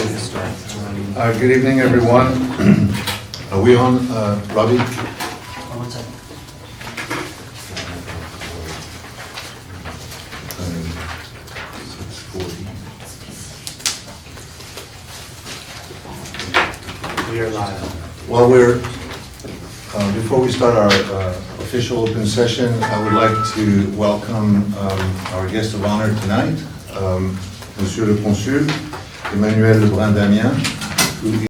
Good evening, everyone. Are we on, Robbie? One second. We are live. Well, before we start our official open session, I would like to welcome our guest of honor tonight, Monsieur le Consul, Emmanuel Lebrun-Damien, who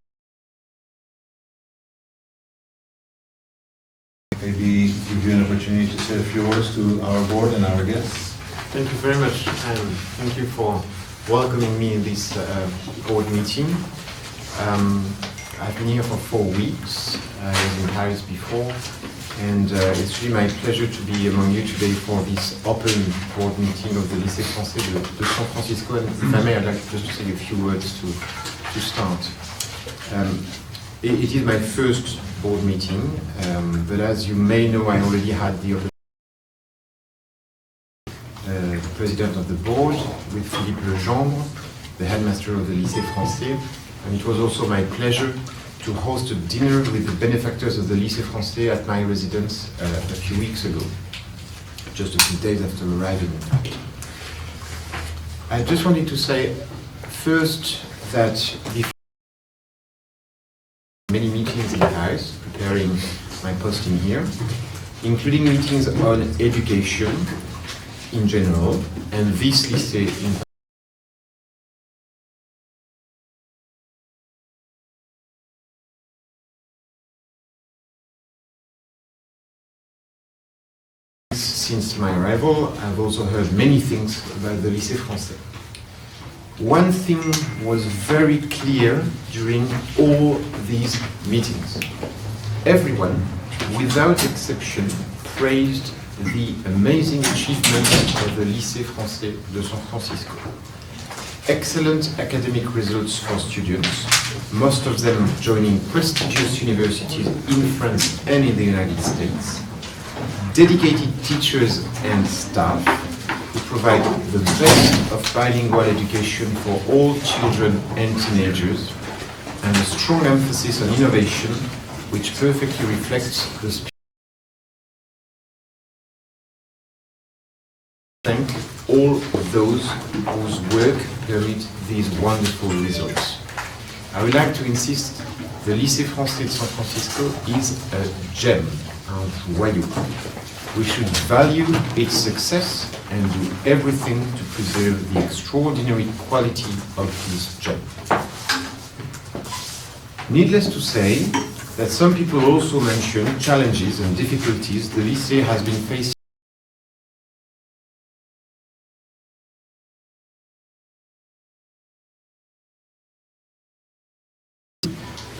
maybe give you an opportunity to say a few words to our board and our guests. Thank you very much, and thank you for welcoming me in this board meeting. I've been here for 4 weeks. I was in Paris before, and it's really my pleasure to be among you today for this open board meeting of the Lycée Français de San Francisco. And if I may, I'd like just to say a few words to start. It is my first board meeting, but as you may know, I already had the opportunity the president of the board with Philippe Legendre, the headmaster of the Lycée Français, and it was also my pleasure to host a dinner with the benefactors of the Lycée Français at my residence a few weeks ago, just a few days after arriving. I just wanted to say first that before many meetings in Paris, preparing my posting here, including meetings on education in general, and this lycée in Since my arrival, I've also heard many things about the Lycée Français. One thing was very clear during all these meetings. Everyone, without exception, praised the amazing achievements of the Lycée Français de San Francisco. Excellent academic results for students, most of them joining prestigious universities in France and in the United States. Dedicated teachers and staff who provide the best of bilingual education for all children and teenagers, and a strong emphasis on innovation, which perfectly reflects the spirit. Thank all of those whose work permit these wonderful results. I would like to insist the Lycée Français de San Francisco is a gem, un joyau. We should value its success and do everything to preserve the extraordinary quality of this gem. Needless to say that some people also mention challenges and difficulties the lycée has been facing.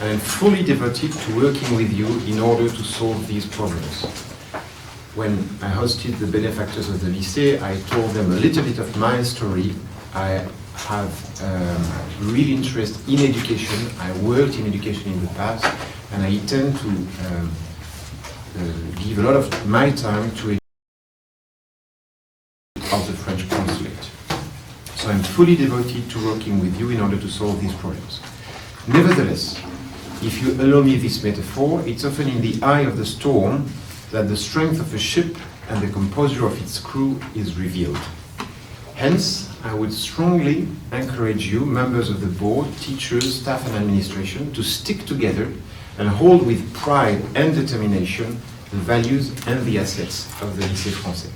I am fully devoted to working with you in order to solve these problems. When I hosted the benefactors of the lycée, I told them a little bit of my story. I have real interest in education. I worked in education in the past, and I intend to give a lot of my time to of the French consulate. So I'm fully devoted to working with you in order to solve these problems. Nevertheless, if you allow me this metaphor, it's often in the eye of the storm that the strength of a ship and the composure of its crew is revealed. Hence, I would strongly encourage you, members of the board, teachers, staff and administration, to stick together and hold with pride and determination the values and the assets of the Lycée Français.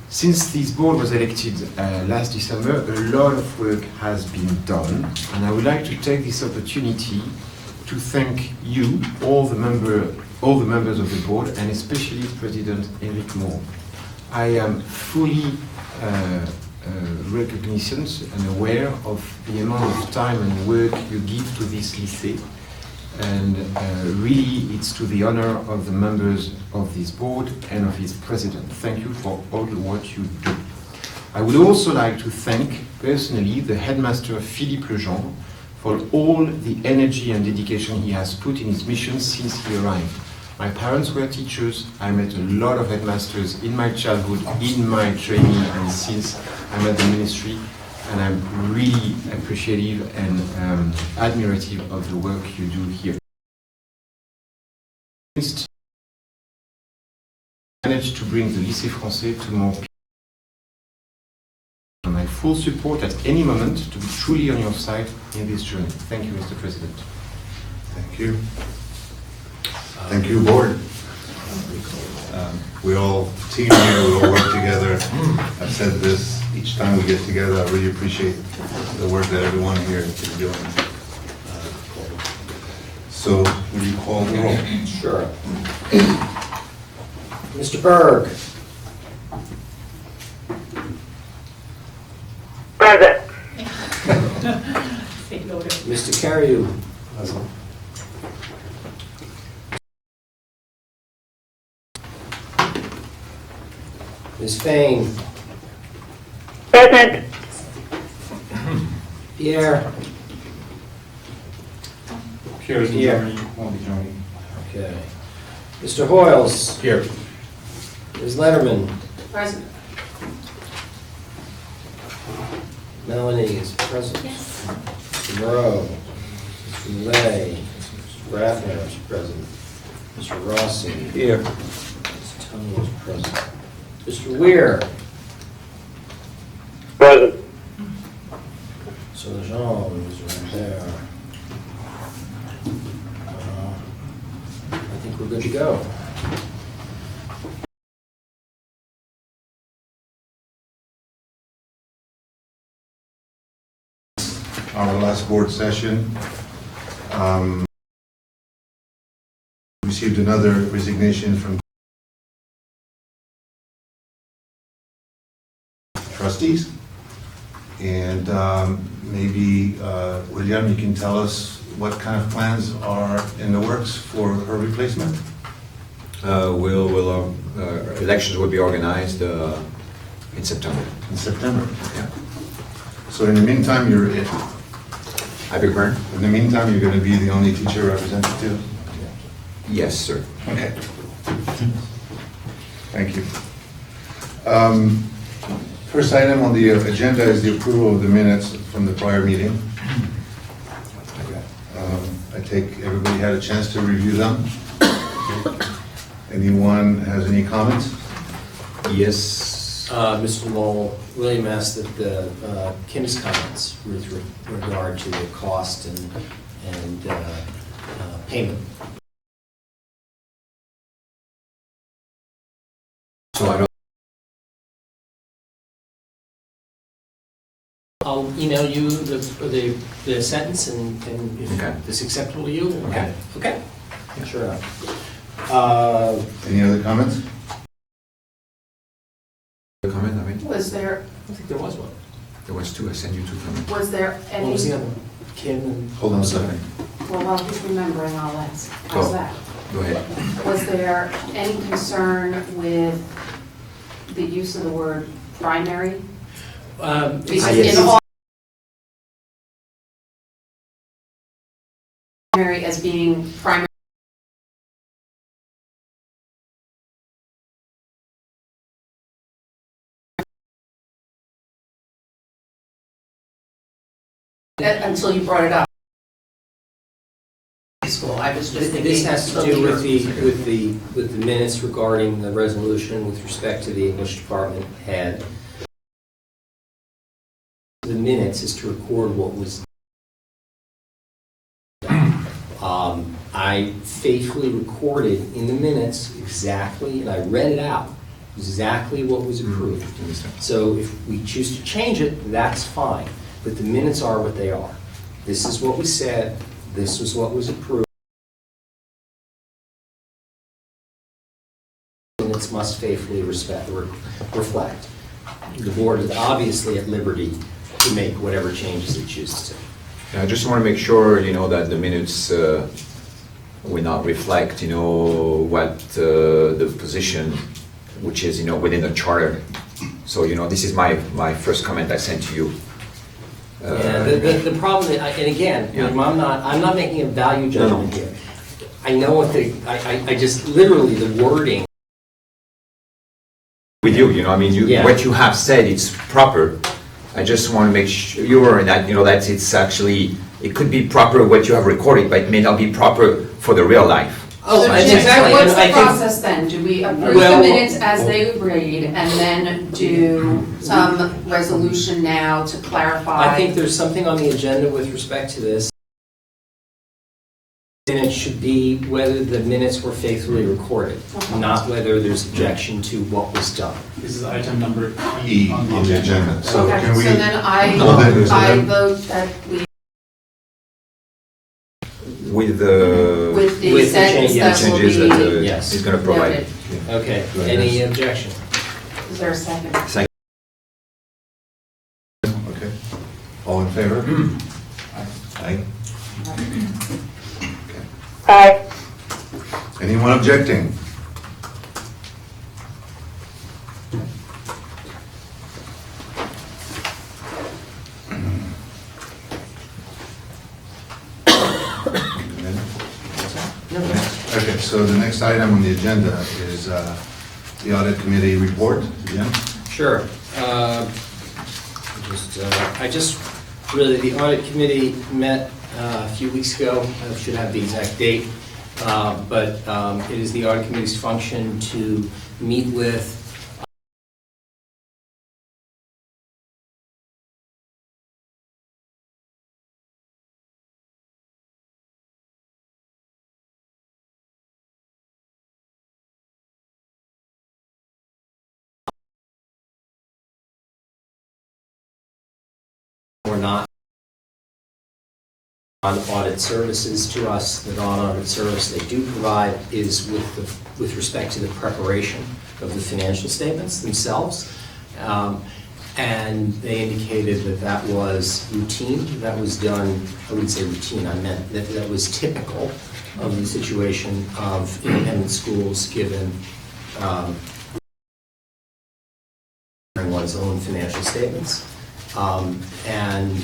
Since this board was elected last December, a lot of work has been done, and I would like to take this opportunity to thank you, all the members of the board, and especially President Eric Moore. I am fully recognizant and aware of the amount of time and work you give to this lycée, and really it's to the honor of the members of this board and of its president. Thank you for all what you do. I would also like to thank personally the headmaster Philippe Legendre for all the energy and dedication he has put in his mission since he arrived. My parents were teachers. I met a lot of headmasters in my childhood, in my training, and since I'm at the ministry. and I'm really appreciative and admirative of the work you do here. Managed to bring the lycée français to more people. My full support at any moment to be truly on your side in this journey. Thank you, Mr. President. Thank you. Thank you, board. We all team here, we all work together. I've said this each time we get together. I really appreciate the work that everyone here is doing. So, will you call the roll? Sure. Mr. Berg. Present. Mr. Carriou. Ms. Fain. Present. Pierre. Pierre's Here. majority, won't be joining. Okay. Mr. Hoyles. Here. Ms. Letterman. Present. Melanie is present. Yes. Mr. Moreau. Mr. Lay. Mr. Raffner is present. Mr. Rossi. Here. Ms. Tony is present. Mr. Weir. Present. So Jean is right there. I think we're good to go. Our last board session. Received another resignation from trustees. And maybe, William, you can tell us what kind of plans are in the works for her replacement? Elections will be organized in September. In September. Yeah. So in the meantime, I beg your pardon? in the meantime, you're going to be the only teacher representative? Yes, sir. Okay. Thank you. First item on the agenda is the approval of the minutes from the prior meeting. I take everybody had a chance to review them. Anyone has any comments? Yes. Mr. Lowell, William asked that Kim's comments with regard to the cost and payment. So I don't. I'll email you the sentence and if Okay. it's acceptable to you. we'll Okay. have it. Okay? Yeah. Sure. Any other comments? Comment, I mean, Was there, I think there was one. there was two, I sent you two comments. was there any? What was the other one? Kim and... Hold on a second. Well, while he's remembering, I'll ask. How's Go. that? Go ahead. Was there any concern with the use of the word primary? Because yes. in all primary as being primary. Until you brought it up. School, I was just thinking. This has to do with the minutes regarding the resolution with respect to the English department head. The minutes is to record what was done. I faithfully recorded in the minutes exactly, and I read it out, exactly what was approved. So if we choose to change it, that's fine, but the minutes are what they are. This is what was said, this was what was approved. Minutes must faithfully reflect. The board is obviously at liberty to make whatever changes it chooses to. I just want to make sure, that the minutes will not reflect, what the position, which is, within the charter. So, this is my first comment I sent to you. Yeah, the problem, and again, Yeah. I'm not making a value judgment here. I know what I just literally the wording. With you, Yeah. what you have said, it's proper. I just want to make sure that, that it's actually, it could be proper what you have recorded, but it may not be proper for the real life. Oh, So that's Jim, exactly, so what's and I the think- process then? Do we approve Well, the minutes as they read and then do some resolution now to clarify? I think there's something on the agenda with respect to this. And it should be whether the minutes were faithfully recorded, not whether there's objection to what was done. This is item number E E on the agenda. So Okay, can we? so then Well, then- so I then- vote that we, With the with the With the sentence change- that will changes that be Yes. he's going to provide. noted. Okay, Right. any objection? Is there a second? Okay. All in favor? Aye. Aye. Anyone objecting? Okay, so the next item on the agenda is the audit committee report. Jim? Sure. Really, the audit committee met a few weeks ago. I should have the exact date. But it is the audit committee's function to meet with or not non-audit services to us. The non-audit service they do provide is with respect to the preparation of the financial statements themselves. And they indicated that that was routine, that was done, I wouldn't say routine, I meant that that was typical of the situation of independent schools given one's own financial statements. And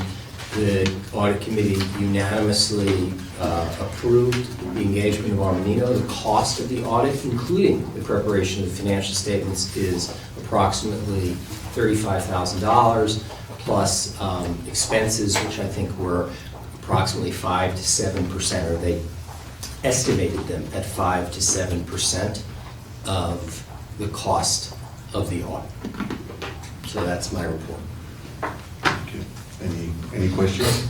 the audit committee unanimously approved the engagement of Armanino. The cost of the audit, including the preparation of the financial statements, is approximately $35,000 plus expenses, which I think were approximately 5 to 7%, or they estimated them at 5 to 7% of the cost of the audit. So that's my report. Thank you. Any questions?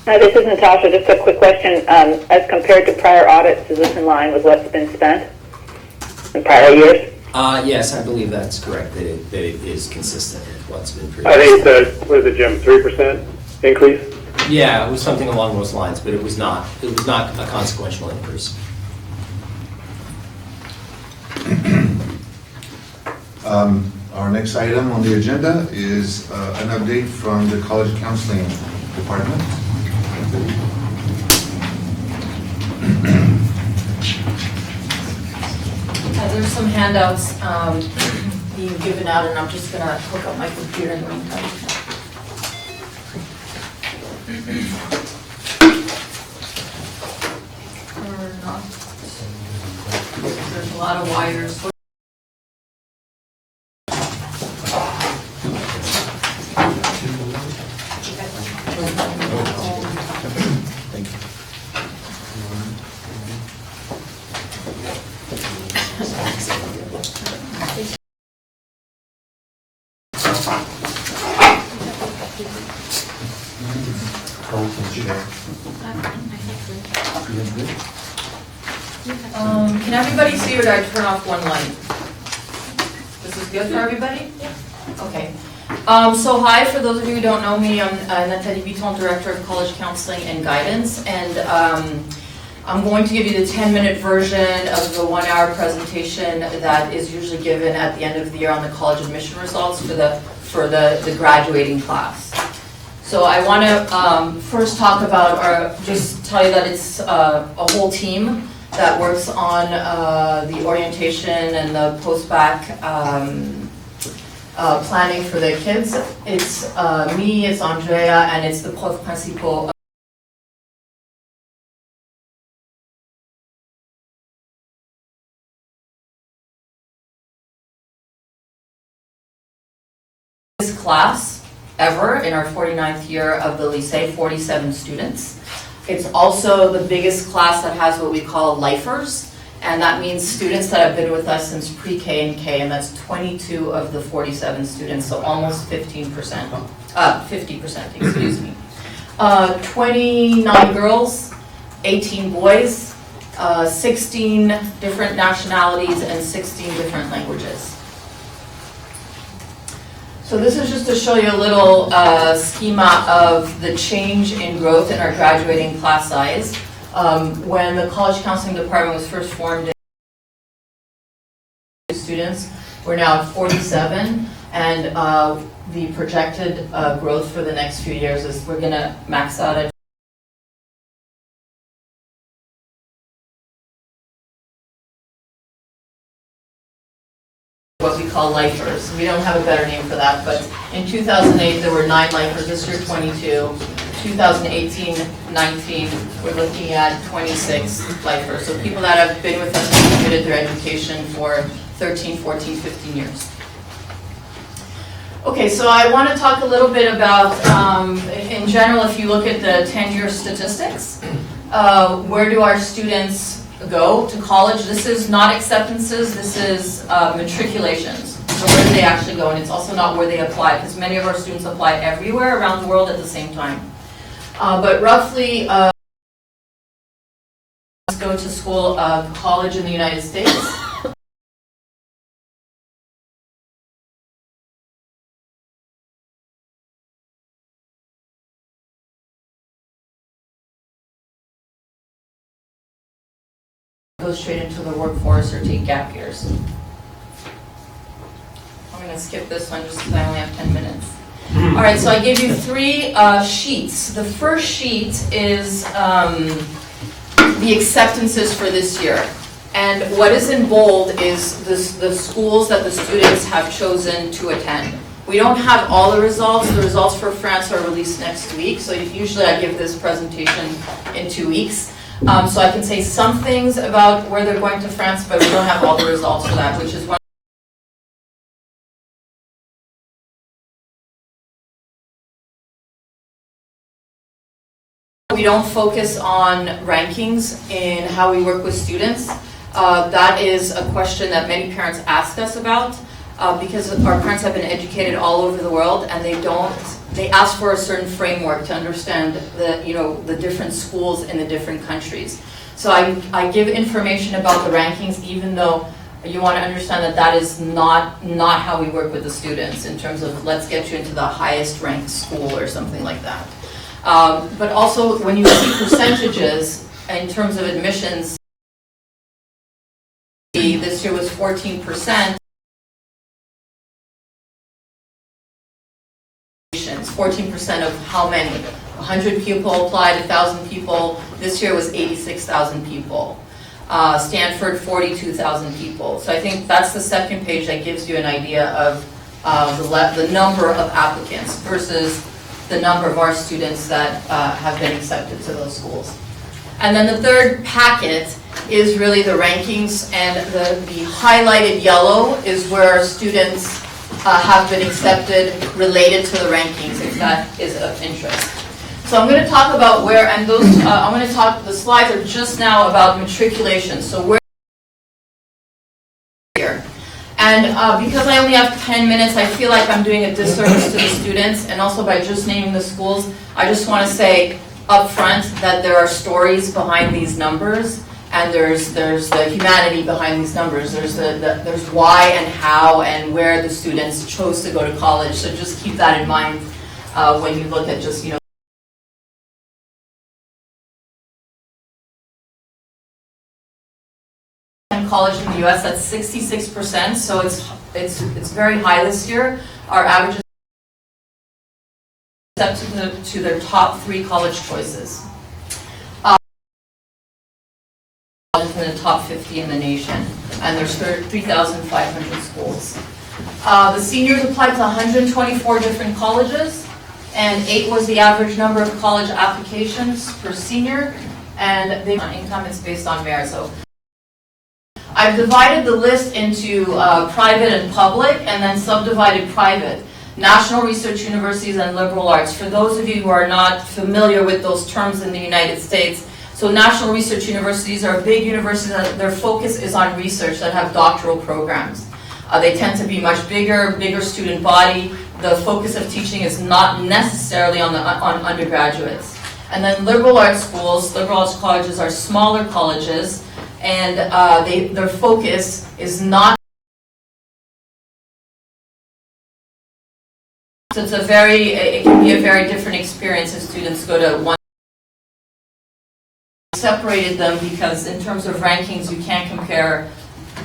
This is Natasha. Just a quick question. As compared to prior audits, is this in line with what's been spent in prior years? Yes, I believe that's correct, that it is consistent with what's been I think previously. it's, what is it, Jim, 3% increase? Yeah, it was something along those lines, but it was not a consequential increase. Our next item on the agenda is an update from the college counseling department. There's some handouts being given out, and I'm just gonna hook up my computer in the meantime. Or not. There's a lot of wires. Can everybody see, or did I turn off one light? This is good for everybody? Okay. So hi, for those of you who don't know me, I'm Nathalie Bitton, Director of College Counseling and Guidance, and I'm going to give you the 10-minute version of the 1-hour presentation that is usually given at the end of the year on the college admission results for the graduating class. So I want to first talk about, just tell you that it's a whole team that works on the orientation and the post-bac planning for the kids. It's me, it's Andrea, and it's the prof principal class ever in our 49th year of the lycée, 47 students. It's also the biggest class that has what we call lifers, and that means students that have been with us since pre-K and K, and that's 22 of the 47 students, so almost 50%, excuse me. 29 girls, 18 boys, 16 different nationalities, and 16 different languages. So this is just to show you a little schema of the change in growth in our graduating class size. When the college counseling department was first formed, students, we're now at 47, and the projected growth for the next few years is we're going to max out at what we call lifers. We don't have a better name for that, but in 2008 there were 9 lifers, this year 22. 2018, 19, we're looking at 26 lifers. So people that have been with us and completed their education for 13, 14, 15 years. Okay, so I want to talk a little bit about, in general, if you look at the 10-year statistics, where do our students go to college? This is not acceptances, this is matriculations. So where do they actually go? And it's also not where they apply, because many of our students apply everywhere around the world at the same time. But roughly, go to school, college in the United States. Go straight into the workforce or take gap years. I'm going to skip this one just because I only have 10 minutes. All right, so I gave you 3 sheets. The first sheet is the acceptances for this year. And what is in bold is the schools that the students have chosen to attend. We don't have all the results. The results for France are released next week, so usually I give this presentation in 2 weeks. So I can say some things about where they're going to France, but we don't have all the results for that, which is one. We don't focus on rankings in how we work with students. That is a question that many parents ask us about because our parents have been educated all over the world, and they ask for a certain framework to understand the different schools in the different countries. So I give information about the rankings, even though you want to understand that that is not how we work with the students in terms of let's get you into the highest ranked school or something like that. But also when you see percentages in terms of admissions, this year was 14%. 14% of how many? 100 people applied, 1,000 people. This year was 86,000 people. Stanford, 42,000 people. So I think that's the second page that gives you an idea of the number of applicants versus the number of our students that have been accepted to those schools. And then the third packet is really the rankings, and the highlighted yellow is where our students have been accepted related to the rankings, if that is of interest. So I'm going to talk about where, and those, I'm going to talk, the slides are just now about matriculation. So where here. And because I only have 10 minutes, I feel like I'm doing a disservice to the students, and also by just naming the schools, I just want to say up front that there are stories behind these numbers. And there's the humanity behind these numbers. There's why and how and where the students chose to go to college. So just keep that in mind when you look at just, college in the U.S. That's 66%. So it's very high this year. Our average is accepted to their top 3 college choices. In the top 50 in the nation, and there's 3,500 schools. The seniors applied to 124 different colleges, and 8 was the average number of college applications per senior, and the income is based on merit. So I've divided the list into private and public, and then subdivided private. National Research Universities and liberal arts. For those of you who are not familiar with those terms in the United States, so National Research Universities are big universities that their focus is on research that have doctoral programs. They tend to be much bigger student body. The focus of teaching is not necessarily on undergraduates. And then liberal arts schools, liberal arts colleges are smaller colleges, and their focus is not. So it can be a very different experience if students go to one. Separated them because in terms of rankings, you can't compare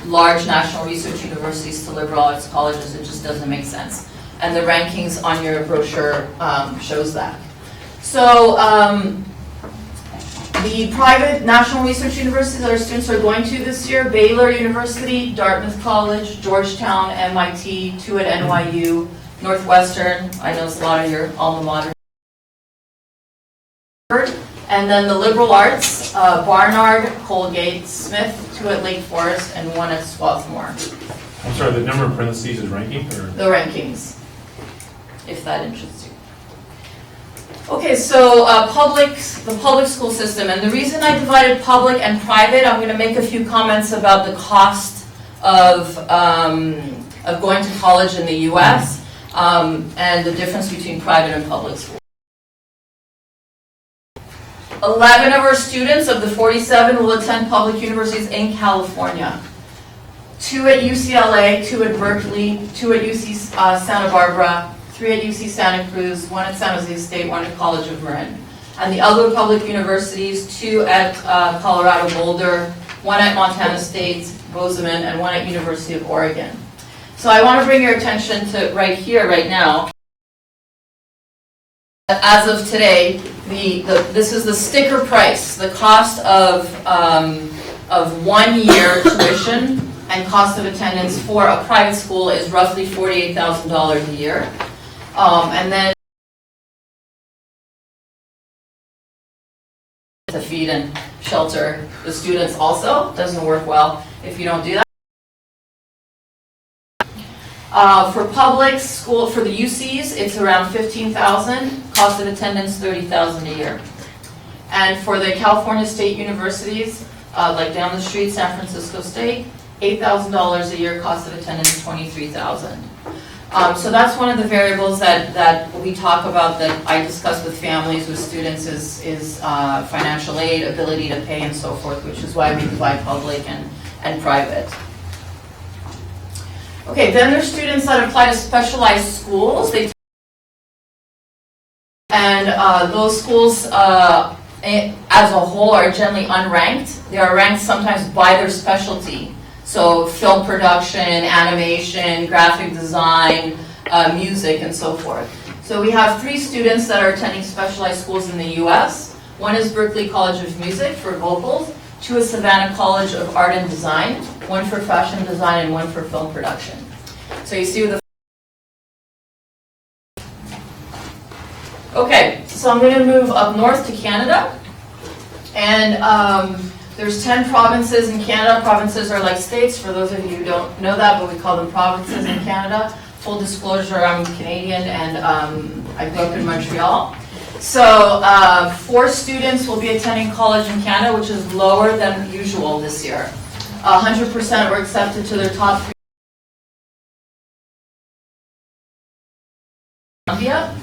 large national research universities to liberal arts colleges. It just doesn't make sense. And the rankings on your brochure shows that. So the private national research universities that our students are going to this year: Baylor University, Dartmouth College, Georgetown, MIT, 2 at NYU, Northwestern, I know it's a lot of your alma mater. And then the liberal arts, Barnard, Colgate, Smith, 2 at Lake Forest, and 1 at Swarthmore. I'm sorry, the number of parentheses is ranking, or? The rankings, if that interests you. Okay, so the public school system, and the reason I divided public and private, I'm going to make a few comments about the cost of going to college in the U.S. And the difference between private and public schools. 11 of our students of the 47 will attend public universities in California. 2 at UCLA, 2 at Berkeley, 2 at UC Santa Barbara, 3 at UC Santa Cruz, 1 at San Jose State, 1 at College of Marin. And the other public universities, 2 at Colorado Boulder, 1 at Montana State, Bozeman, and 1 at University of Oregon. So I want to bring your attention to right here, right now. As of today, this is the sticker price. The cost of 1 year tuition and cost of attendance for a private school is roughly $48,000 a year. And then to feed and shelter the students also doesn't work well if you don't do that. For public school, for the UCs, it's around $15,000, cost of attendance $30,000 a year. And for the California State Universities, like down the street, San Francisco State, $8,000 a year, cost of attendance $23,000. So that's one of the variables that we talk about, that I discuss with families, with students, is financial aid, ability to pay, and so forth, which is why we divide public and private. Okay, then there's students that apply to specialized schools. Those schools, as a whole, are generally unranked. They are ranked sometimes by their specialty. So film production, animation, graphic design, music, and so forth. So we have 3 students that are attending specialized schools in the U.S. 1 is Berklee College of Music for vocals, 2 is Savannah College of Art and Design, 1 for fashion design, and 1 for film production. So you see the. Okay, so I'm going to move up north to Canada. And there's 10 provinces in Canada. Provinces are like states, for those of you who don't know that, but we call them provinces in Canada. Full disclosure, I'm Canadian, and I grew up in Montreal. So 4 students will be attending college in Canada, which is lower than usual this year. 100% were accepted to their top 3. Columbia.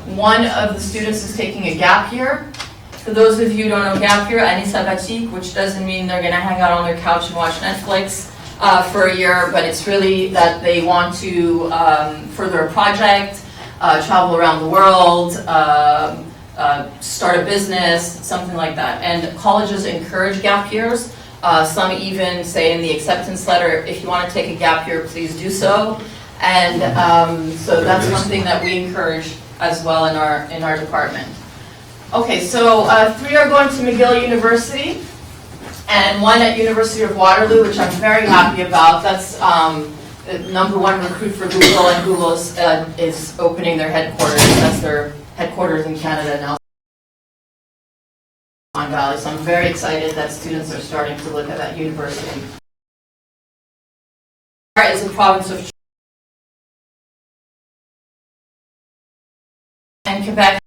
1 of the students is taking a gap year. For those of you who don't know gap year, année sabbatique, which doesn't mean they're going to hang out on their couch and watch Netflix for a year, but it's really that they want to further a project, travel around the world, start a business, something like that. And colleges encourage gap years. Some even say in the acceptance letter, if you want to take a gap year, please do so. And so that's one thing that we encourage as well in our department. Okay, so 3 are going to McGill University, and 1 at University of Waterloo, which I'm very happy about. That's the #1 recruit for Google, and Google is opening their headquarters. That's their headquarters in Canada now. Valley. So I'm very excited that students are starting to look at that university. Is a province of in Quebec,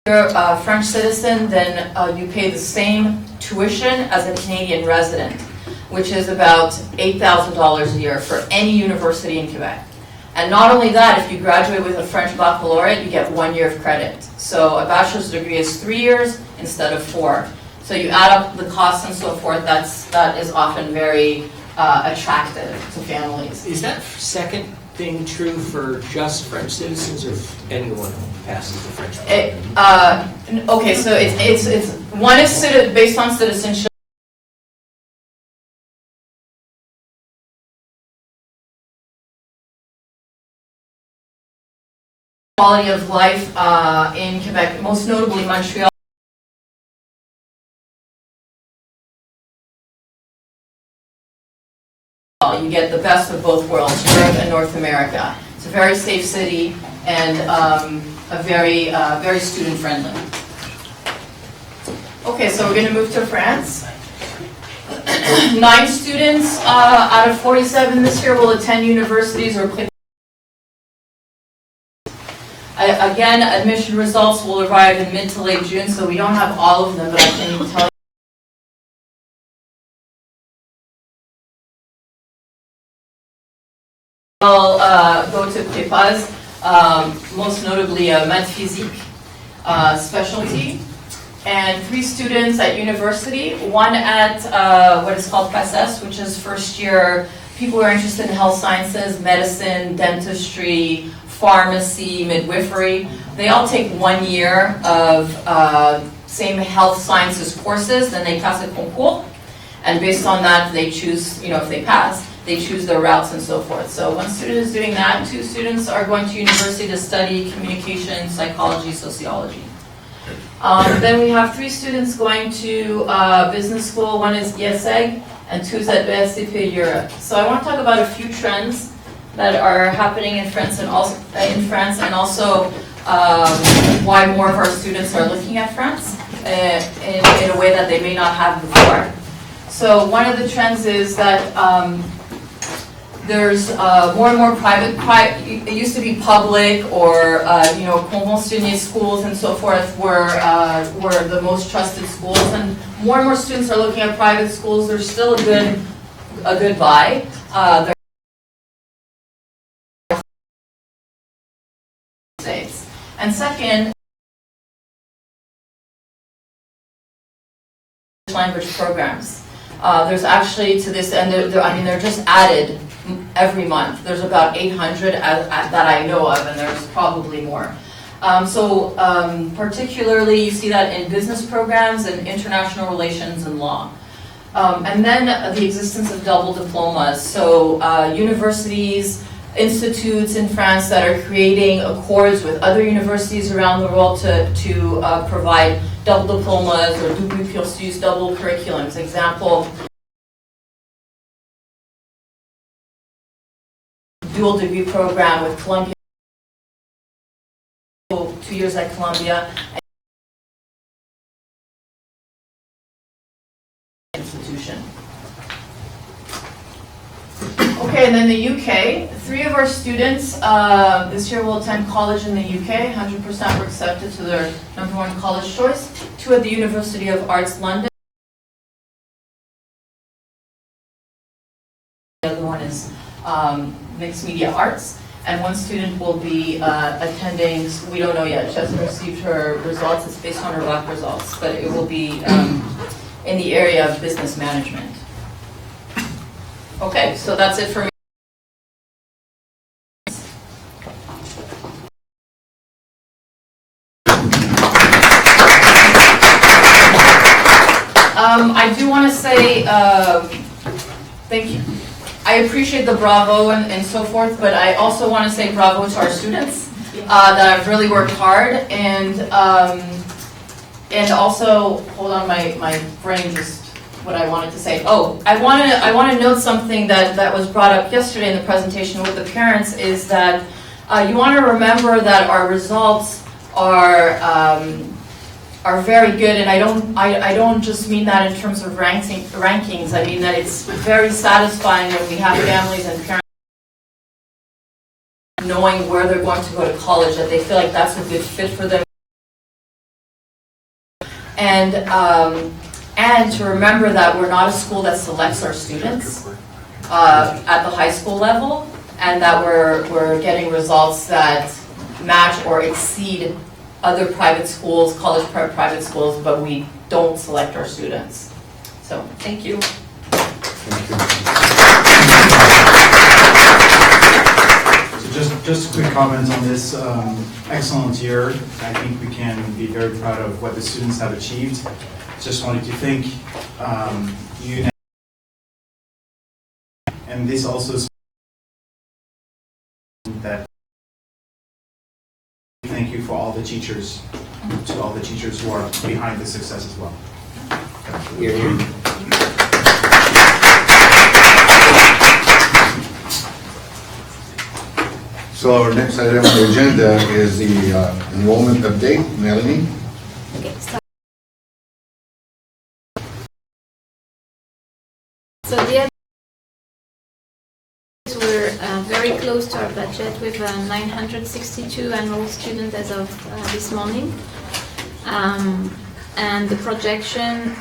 if you're a French citizen, then you pay the same tuition as a Canadian resident, which is about $8,000 a year for any university in Quebec. And not only that, if you graduate with a French baccalaureate, you get 1 year of credit. So a bachelor's degree is 3 years instead of 4. So you add up the costs and so forth, that is often very attractive to families. Is that second thing true for just French citizens or anyone who passes the French program? Okay, so it's one is based on citizenship. Quality of life in Quebec, most notably Montreal. You get the best of both worlds, Europe and North America. It's a very safe city and a very, very student-friendly. Okay, so we're going to move to France. 9 students out of 47 this year will attend universities or play. Again, admission results will arrive in mid to late June, so we don't have all of them, but I can tell you. I'll go to prépas, most notably a math physique specialty, and 3 students at university, one at what is called PASES, which is first year people who are interested in health sciences, medicine, dentistry, pharmacy, midwifery. They all take 1 year of same health sciences courses, then they pass a concours, and based on that they choose, if they pass, they choose their routes and so forth. So one student is doing that, 2 students are going to university to study communication, psychology, sociology. Then we have 3 students going to business school, one is ESEG, and 2 is at BSCP Europe. So I want to talk about a few trends that are happening in France and also why more of our students are looking at France in a way that they may not have before. So one of the trends is that there's more and more private, it used to be public or conventionné schools and so forth were the most trusted schools, and more students are looking at private schools. There's still a good buy. States. And second, language programs. There's actually to this end, they're just added every month. There's about 800 that I know of, and there's probably more. Particularly you see that in business programs and international relations and law. And then the existence of double diplomas. So universities, institutes in France that are creating accords with other universities around the world to provide double diplomas or double cursus, double curriculums. Example, dual degree program with Columbia, 2 years at Columbia. Institution. Okay, and then the UK, 3 of our students this year will attend college in the UK. 100% were accepted to their #1 college choice. 2 at the University of Arts London. The other one is mixed media arts. And 1 student will be attending, we don't know yet, she hasn't received her results, it's based on her bac results, but it will be in the area of business management. Okay, so that's it for me. I do want to say thank you. I appreciate the bravo and so forth, but I also want to say bravo to our students that have really worked hard, and also, hold on, my brain just, what I wanted to say. Oh, I want to note something that was brought up yesterday in the presentation with the parents, is that you want to remember that our results are very good, and I don't just mean that in terms of rankings. I mean that it's very satisfying when we have families and parents knowing where they're going to go to college, that they feel like that's a good fit for them. And to remember that we're not a school that selects our students at the high school level, and that we're getting results that match or exceed other private schools, college private schools, but we don't select our students. So, thank you. Thank you. So just a quick comment on this excellent year. I think we can be very proud of what the students have achieved. Just wanted to thank you, and this also is that thank you for all the teachers, to all the teachers who are behind the success as well. Here, here. So our next item on the agenda is the enrollment update. Melanie? Okay, so the we're very close to our budget with 962 enrolled students as of this morning. And the projection,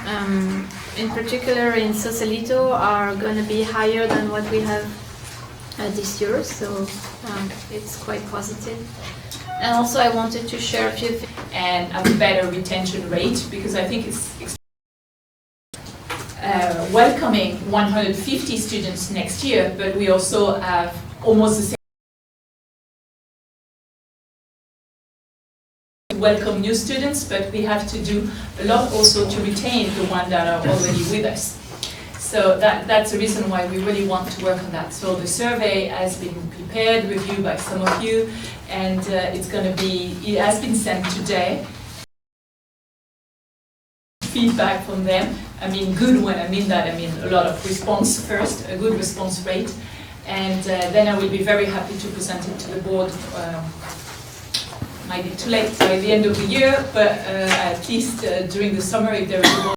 in particular in Sausalito, are going to be higher than what we have this year, so it's quite positive. And also I wanted to share a few things. And a better retention rate, because I think it's welcoming 150 students next year, but we also have almost the same welcome new students, but we have to do a lot also to retain the ones that are already with us. So that's the reason why we really want to work on that. So the survey has been prepared, reviewed by some of you, and it has been sent today. Feedback from them, I mean good. When I mean that, I mean a lot of response first, a good response rate, and then I will be very happy to present it to the board. Might be too late by the end of the year, but at least during the summer, if there is a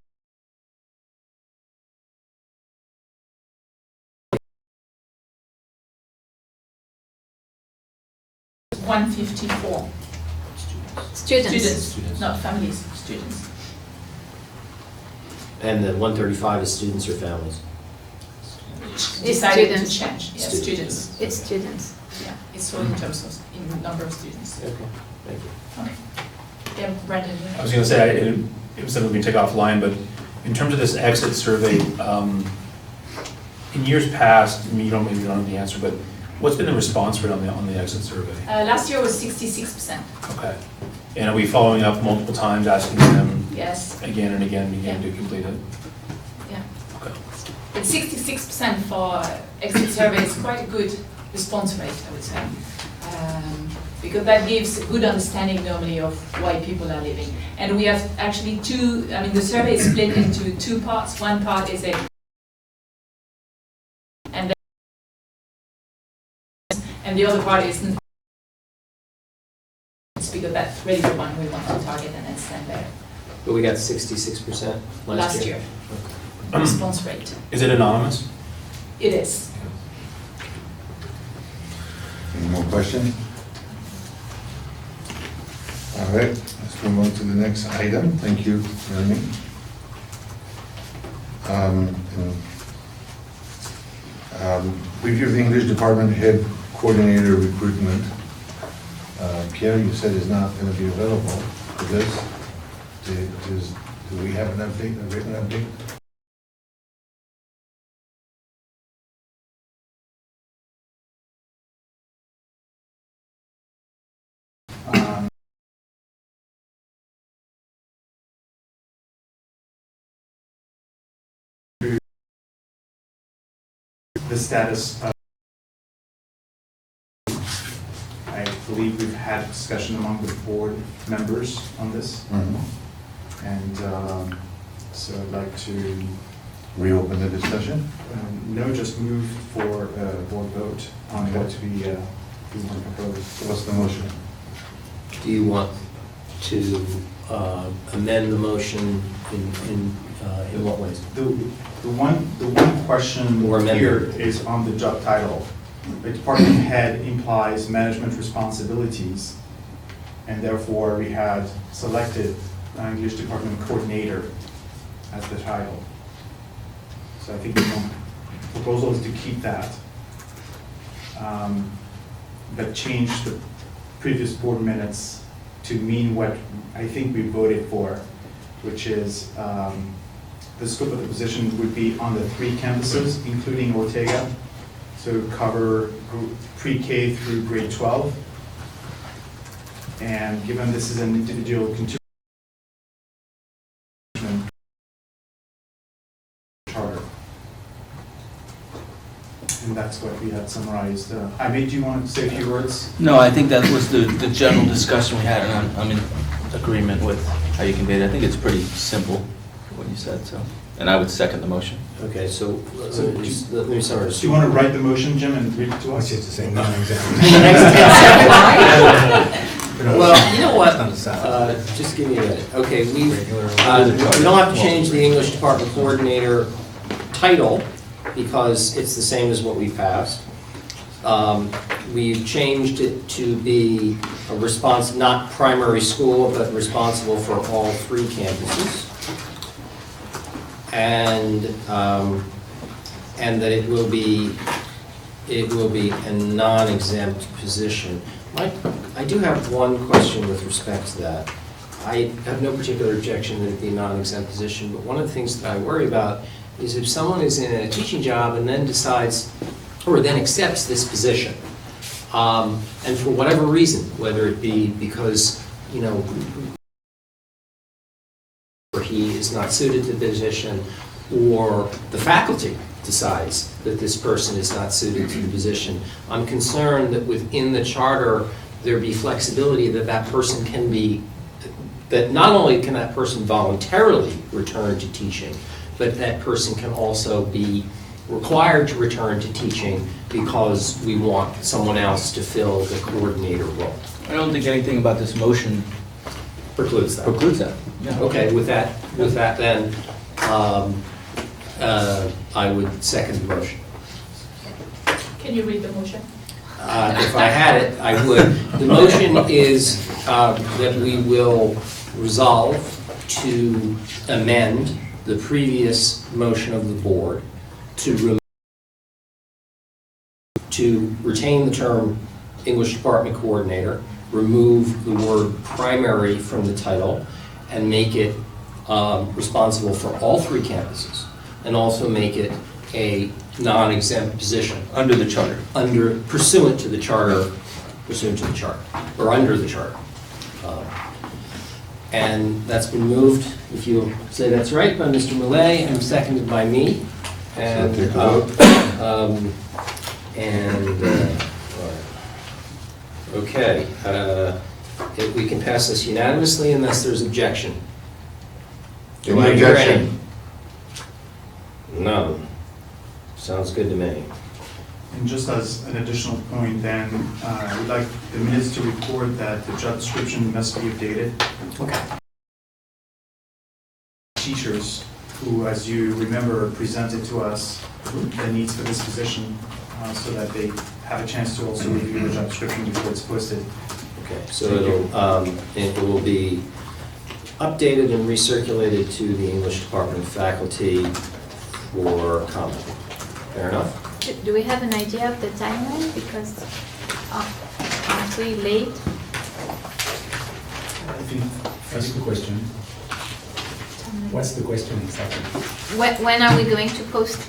154 students, not families, students. And the 135 is students or families? Decided students. to change. Yeah, students. It's students. Yeah, it's all in terms of in number of students. Okay, thank you. Okay. Yeah, Brandon. I was going to say, it was something we take offline, but in terms of this exit survey, in years past, maybe you don't know the answer, but what's been the response rate on the exit survey? Last year was 66%. Okay. And are we following up multiple times, asking them Yes. again and again and again Yeah. to complete it? Yeah. Okay. But 66% for exit survey is quite a good response rate, I would say. Because that gives a good understanding normally of why people are leaving. And we have actually the survey is split into two parts. One part is and the other part is because that's really the one we want to target and then stand there. But we got 66% Last year. Response rate. Is it anonymous? It is. Any more questions? All right, let's move on to the next item. Thank you, Melanie. Review of the English Department Head Coordinator Recruitment. Pierre, you said is not going to be available for this. Do we have an update, a written update? The status of, I believe we've had discussion among the board members on this. And so I'd like to Reopen the discussion? no, just move for a board vote on what we want to propose. What's the motion? Do you want to amend the motion in what ways? The one question Or amendment. here is on the job title. a department head implies management responsibilities, and therefore we had selected English department coordinator as the title. So I think the proposal is to keep that, but change the previous board minutes to mean what I think we voted for, which is the scope of the position would be on the 3 campuses, including Ortega, so cover pre-K through grade 12. And given this is an individual contributor charter. And that's what we had summarized. Ivy, do you want to say a few words? No, I think that was the general discussion we had, and I'm in agreement with how you conveyed it. I think it's pretty simple, what you said, so. And I would second the motion. Okay, so let me start. Do you want to write the motion, Jim, and read it to us? to say non-executive. Well, you know what, just give me a minute. Okay, we don't have to change the English department coordinator title because it's the same as what we passed. We've changed it to be a not primary school, but responsible for all 3 campuses. And that it will be a non-exempt position. I do have one question with respect to that. I have no particular objection that it be a non-exempt position, but one of the things that I worry about is if someone is in a teaching job and then decides, or then accepts this position, and for whatever reason, whether it be because, you know, or he is not suited to the position, or the faculty decides that this person is not suited to the position, I'm concerned that within the charter, there be flexibility that that person can be, that not only can that person voluntarily return to teaching, but that person can also be required to return to teaching because we want someone else to fill the coordinator role. I don't think anything about this motion Precludes that. precludes that. Yeah. Okay, with that then, I would second the motion. Can you read the motion? If I had it, I would. The motion is that we will resolve to amend the previous motion of the board to retain the term English Department Coordinator, remove the word primary from the title, and make it responsible for all 3 campuses, and also make it a non-exempt position. Under the charter. Pursuant to the charter, or under the charter. And that's been moved, if you'll say that's right, by Mr. Millet, and seconded by me. And, okay, we can pass this unanimously unless there's objection. Do I hear any? None. Sounds good to me. And just as an additional point then, I would like the minutes to record that the job description must be updated. Okay. Teachers who, as you remember, presented to us the needs for this position so that they have a chance to also review the job description before it's posted. Okay, so it will be updated and recirculated to the English department faculty for comment. Fair enough? Do we have an idea of the timeline? Because aren't we late? I think that's the question. What's the question exactly? When are we going to post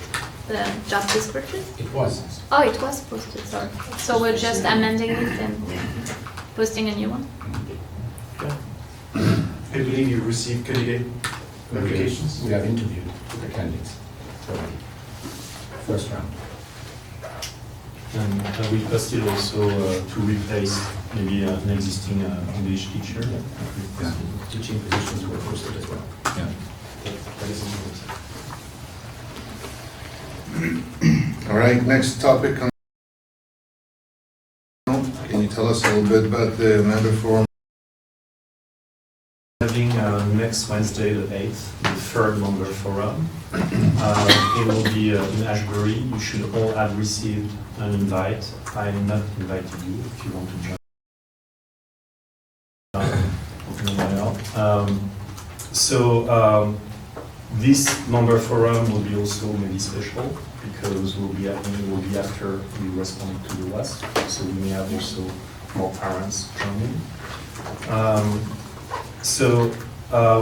the job description? It was. Oh, it was posted, sorry. So we're just amending it and posting a new one? I believe you received candidate applications. We have interviewed the candidates already. First round. And we posted also to replace maybe an existing English teacher. Yeah. Teaching positions were posted as well. Yeah. That is interesting. All right, next topic. Can you tell us a little bit about the member forum? holding next Wednesday, the 8th, the third member forum. It will be in Ashbury. You should all have received an invite. I am not invited you if you want to join. This member forum will be also maybe special because will be after we respond to the West, so we may have also more parents joining.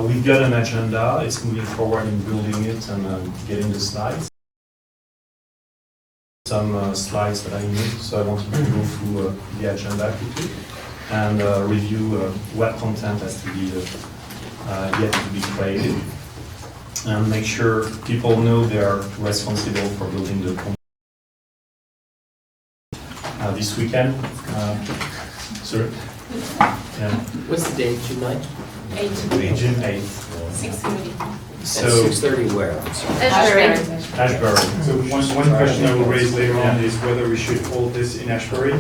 We've got an agenda. It's moving forward in building it and getting the slides. Some slides that I need, so I wanted to go through the agenda quickly and review what content has to be yet to be created, and make sure people know they are responsible for building the this weekend. Sorry. Yeah. What's the date, June 9th? 8. June 8th. 6:30. So, At 6:30 where? I'm sorry. Ashbury. So one question I will raise later on is whether we should hold this in Ashbury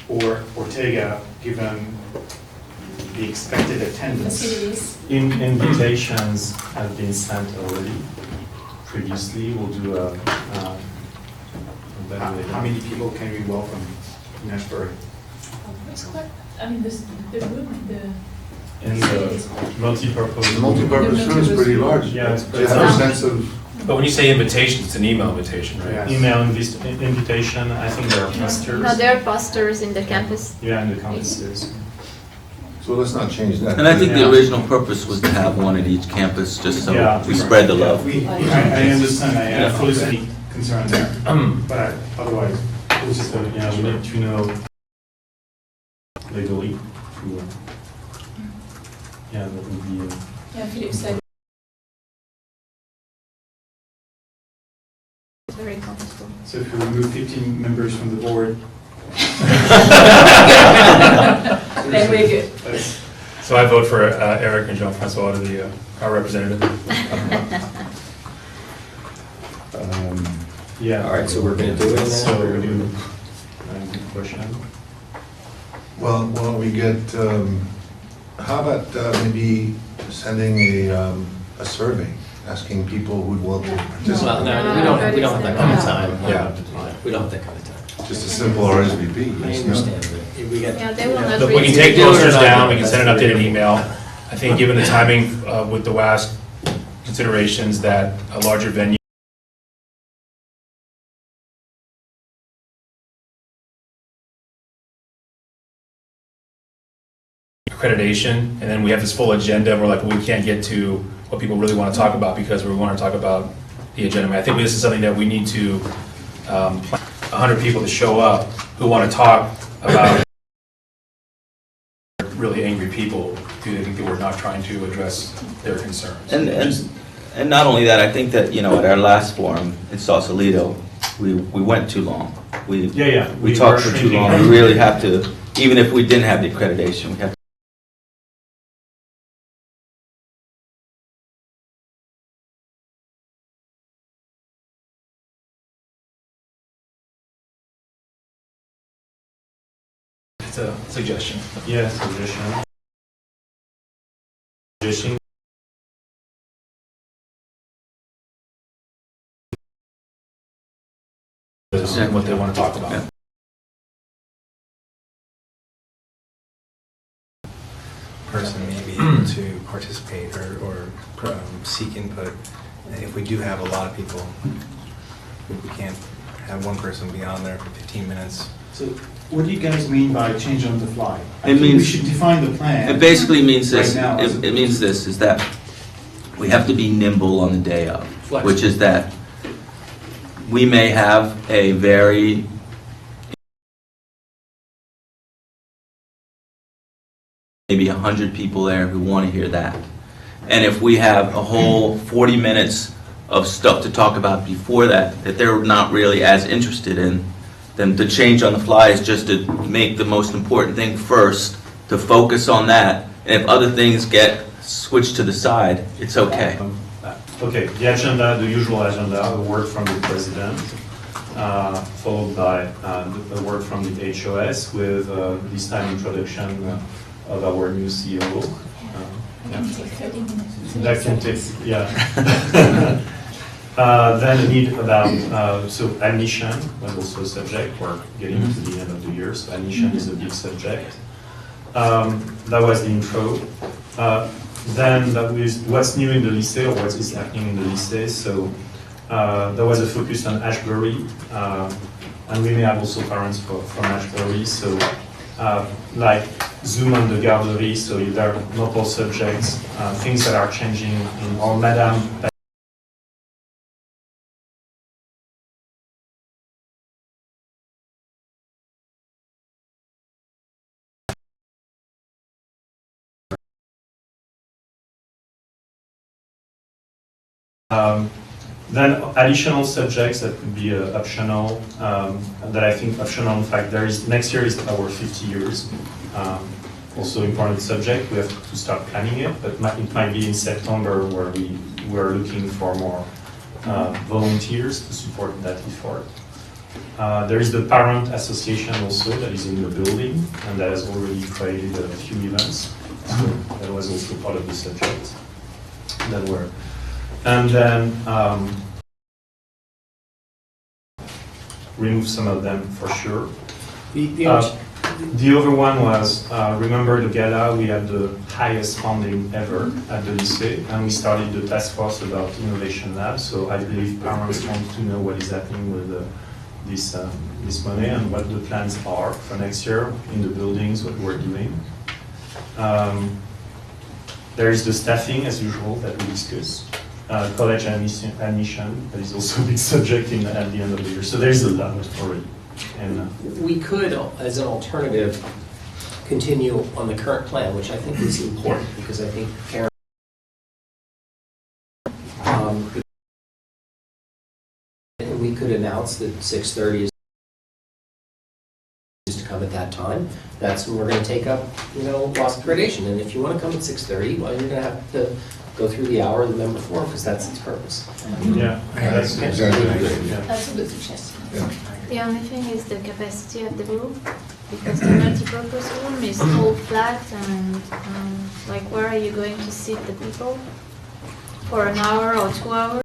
or Ortega, given the expected attendance. Facilities. Invitations have been sent already. Previously, we'll do a How many people can we welcome in Ashbury? It's quite, I mean, the room, in the multi-purpose. The multi-purpose room is pretty large. Yeah, it's Do you have a sense of? But when you say invitation, it's an email invitation, right? Yes. Email invitation. I think there are posters. No, there are posters in the campus. Yeah, in the campuses. So let's not change that. And I think the Yeah. original purpose was to have one at each campus, just so Yeah. we spread the love. I understand, I fully see concern there, but otherwise, it was just So, yeah, we need to know legally. Yeah, that would be. yeah, Philip said. It's very comfortable. So if we remove 15 members from the board. Then we're good. So I vote for Eric and Jean-Francois to be our representative. Yeah. All right, so we're going to do it now? So we're going to good question. Well, why don't we get, how about maybe sending a survey, asking people who'd want to Well, participate? no, we don't have that kind of time. Yeah. We don't have that kind of time. Just a simple RSVP. I yes, no? understand, but we got. Yeah, they will not Look, we can read take Do it or posters not down, do we it. can send an updated email. I think given the timing with the WASC considerations that a larger venue accreditation, and then we have this full agenda, and we're like, well, we can't get to what people really want to talk about because we want to talk about the agenda. I mean, I think this is something that we need to plan 100 people to show up who want to talk about really angry people who think that we're not trying to address their concerns. And not only that, I think that, you know, at our last forum in Sausalito, we went too long. We talked for too long. We really have to, even if we didn't have the accreditation, we have to. It's a suggestion. Yeah, suggestion. And what they want to talk about. Yeah. Person may be able to participate or seek input. And if we do have a lot of people, we can't have one person be on there for 15 minutes. So what do you guys mean by change on the fly? I It think we means- should define the plan. It basically means this, Right now, it means this, is that we have to be nimble on the day of, which is that we may have a very maybe 100 people there who want to hear that. And if we have a whole 40 minutes of stuff to talk about before that they're not really as interested in, then the change on the fly is just to make the most important thing first, to focus on that, and if other things get switched to the side, it's okay. Okay, the agenda, the usual agenda, a word from the president, followed by a word from the HOS with this time introduction of our new CEO, That can take, yeah. Then the need about, so admission was also a subject. We're getting to the end of the year, so admission is a big subject. That was the intro. Then that was what's new in the lycée, or what is happening in the lycée. So there was a focus on Ashbury, and we may have also parents from Ashbury. So like Zoom on the Garderie, so there are multiple subjects, things that are changing in our Madame. Then additional subjects that could be optional, that I think optional, in fact, next year is our 50 years. Also important subject, we have to start planning it, but it might be in September where we are looking for more volunteers to support that effort. There is the Parent Association also that is in the building and that has already created a few events. So that was also part of the subject that were. And then remove some of them for sure. The other one was, remember the gala, we had the highest funding ever at the lycée, and we started the task force about innovation lab. So I believe parents want to know what is happening with this money and what the plans are for next year in the buildings, what we're doing. There is the staffing as usual that we discussed. College admission, that is also a big subject at the end of the year. So there's a lot already. And we could, as an alternative, continue on the current plan, which I think is important because I think parents. We could announce that 6:30 is to come at that time. That's when we're going to take up, WASC accreditation. And if you want to come at 6:30, well, you're going to have to go through the hour of the member forum because that's its purpose. Yeah, that's exactly good. Yeah. That's a good suggestion. Yeah. The only thing is the capacity of the room, because the multipurpose room is all flat and like where are you going to sit the people for an hour or 2 hours?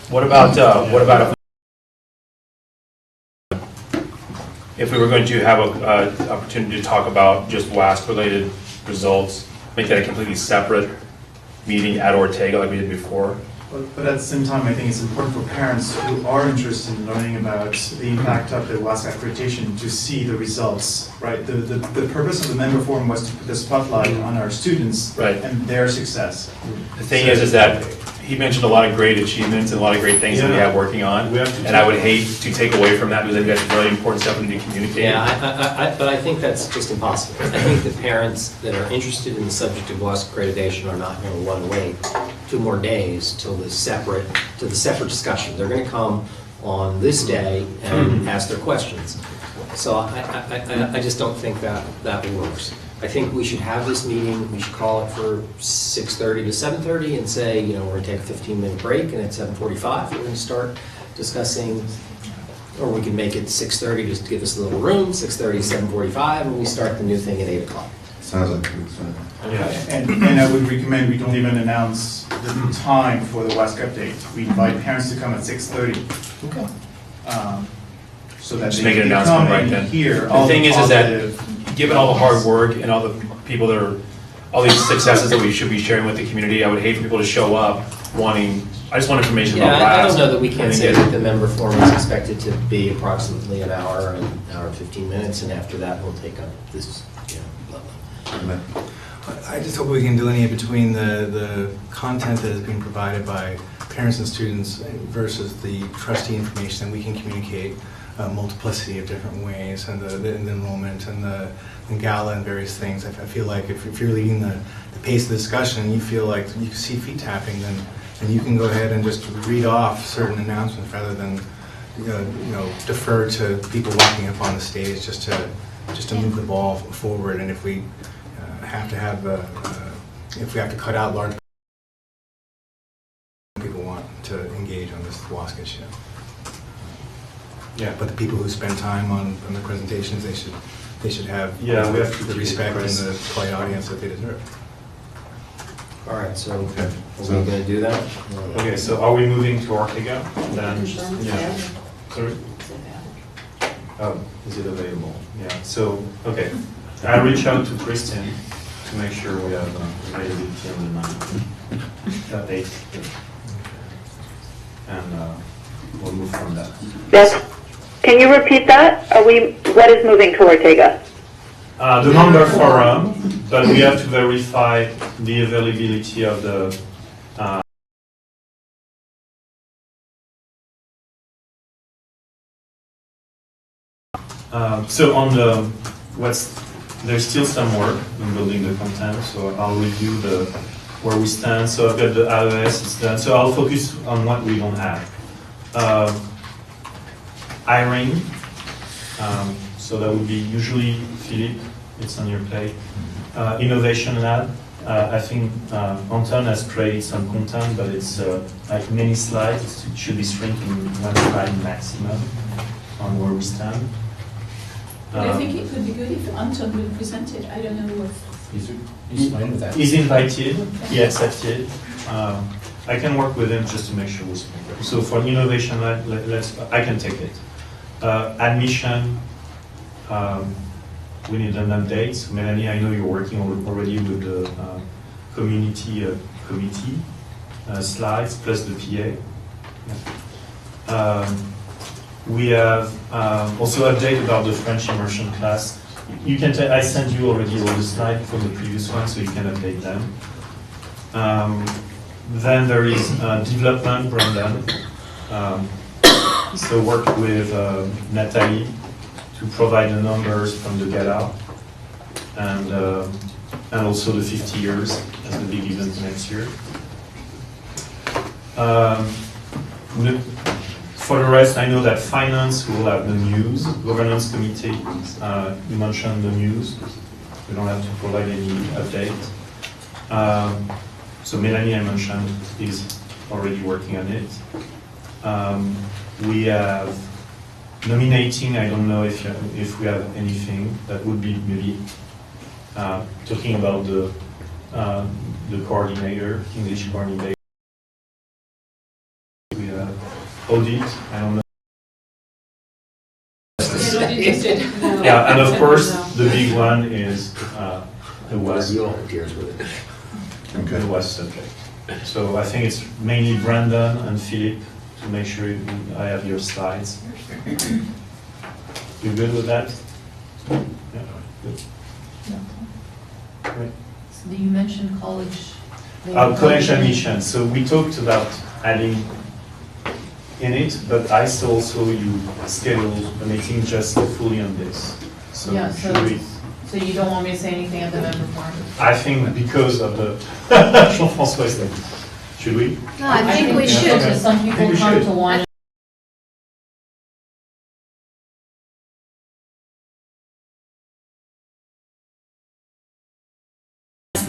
What about if we were going to have an opportunity to talk about just WASC-related results, make that a completely separate meeting at Ortega like we did before? But at the same time, I think it's important for parents who are interested in learning about the impact of the WASC accreditation to see the results, right? The purpose of the member forum was to put the spotlight on our students and their success. The thing is that he mentioned a lot of great achievements and a lot of great things that we have working on, and I would hate to take away from that because I think that's really important stuff we need to communicate. Yeah, but I think that's just impossible. I think the parents that are interested in the subject of WASC accreditation are not going to want to wait 2 more days till the separate discussion. They're going to come on this day and ask their questions. So I just don't think that works. I think we should have this meeting, we should call it for 6:30 to 7:30 and say, we're going to take a 15-minute break, and at 7:45 we're going to start discussing, or we can make it 6:30 just to give us a little room, 6:30 to 7:45, and we start the new thing at 8 o'clock. Sounds like a good plan. And I would recommend we don't even announce the time for the WASC update. We invite parents to come at 6:30. Okay. So that Just they make an can announcement come right and then. hear The all thing the is that positive. given all the hard work and all the people that are, all these successes that we should be sharing with the community, I would hate for people to show up wanting, I just want information about WASC. I don't know that we can say that the member forum is expected to be approximately an hour and 15 minutes, and after that we'll take up this, I just hope we can delineate between the content that is being provided by parents and students versus the trustee information that we can communicate a multiplicity of different ways, and the enrollment and the gala and various things. I feel like if you're leading the pace of the discussion, you feel like you see feet tapping, then you can go ahead and just read off certain announcements rather than defer to people walking up on the stage just to move the ball forward. And if we have to cut out large people want to engage on this WASC issue. Yeah, but the people who spend time on the presentations, they should they should have Yeah, we have to the keep respect and it the polite audience that they deserve. All right, so Okay. are we going to do that? Okay, so are we moving to Ortega? Then, Yeah. Sorry? Oh, is it available? Yeah, so, okay. I'll reach out to Kristen to make sure we have availability on the 9th, 8th. And we'll move from that. Yes. Can you repeat that? What is moving to Ortega? The number forum, but we have to verify the availability of the so on the there's still some work in building the content, so I'll review where we stand. So I've got the iOS, it's done. So I'll focus on what we don't have. Irene, so that would be usually Philippe, it's on your plate. Innovation Lab, I think Anton has created some content, but it's like many slides. It should be shrinking one slide maximum on where we stand. But I think it would be good if Anton will present it. I don't know what. He's fine with that. He's invited, he accepted. I can work with him just to make sure we speak. So for Innovation Lab, I can take it. Admission, we need an update. So Melanie, I know you're working already with the community committee slides plus the PA. We have also update about the French immersion class. You can I sent you already all the slides from the previous one, so you can update them. Then there is development, Brendan. So work with Natalie to provide the numbers from the gala and also the 50 years as the big event next year. For the rest, I know that finance will have the news. Governance committee, you mentioned the news. We don't have to provide any update. So Melanie, I mentioned, is already working on it. We have nominating. I don't know if we have anything that would be maybe talking about the coordinator, English coordinator. We have audit. I don't know. Yeah, and of course the big one is the West. Okay. The West subject. So I think it's mainly Brandon and Philippe to make sure I have your slides. You good with that? Yeah, good. Right. So you mentioned college. College admission. So we talked about adding in it, but I saw also you scheduled a meeting just fully on this. So Yeah, should we? So you don't want me to say anything at the member forum? I think because of the Jean-François is there. Should we? No, I think we should. Okay. Some I think people we come should. to one.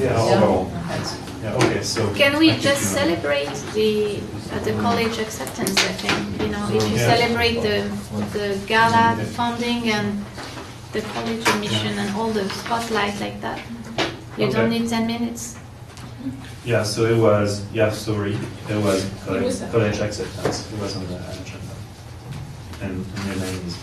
Yeah, overall. Yeah, okay, so. Can we I keep just you on. celebrate the college acceptance? I think, you know, if you Yeah. celebrate the gala, the funding, and the college admission, and all the spotlight like that, you don't Okay. need 10 minutes. Yeah, so it was, yeah, sorry, it was It was college acceptance, it was on the agenda. And your name is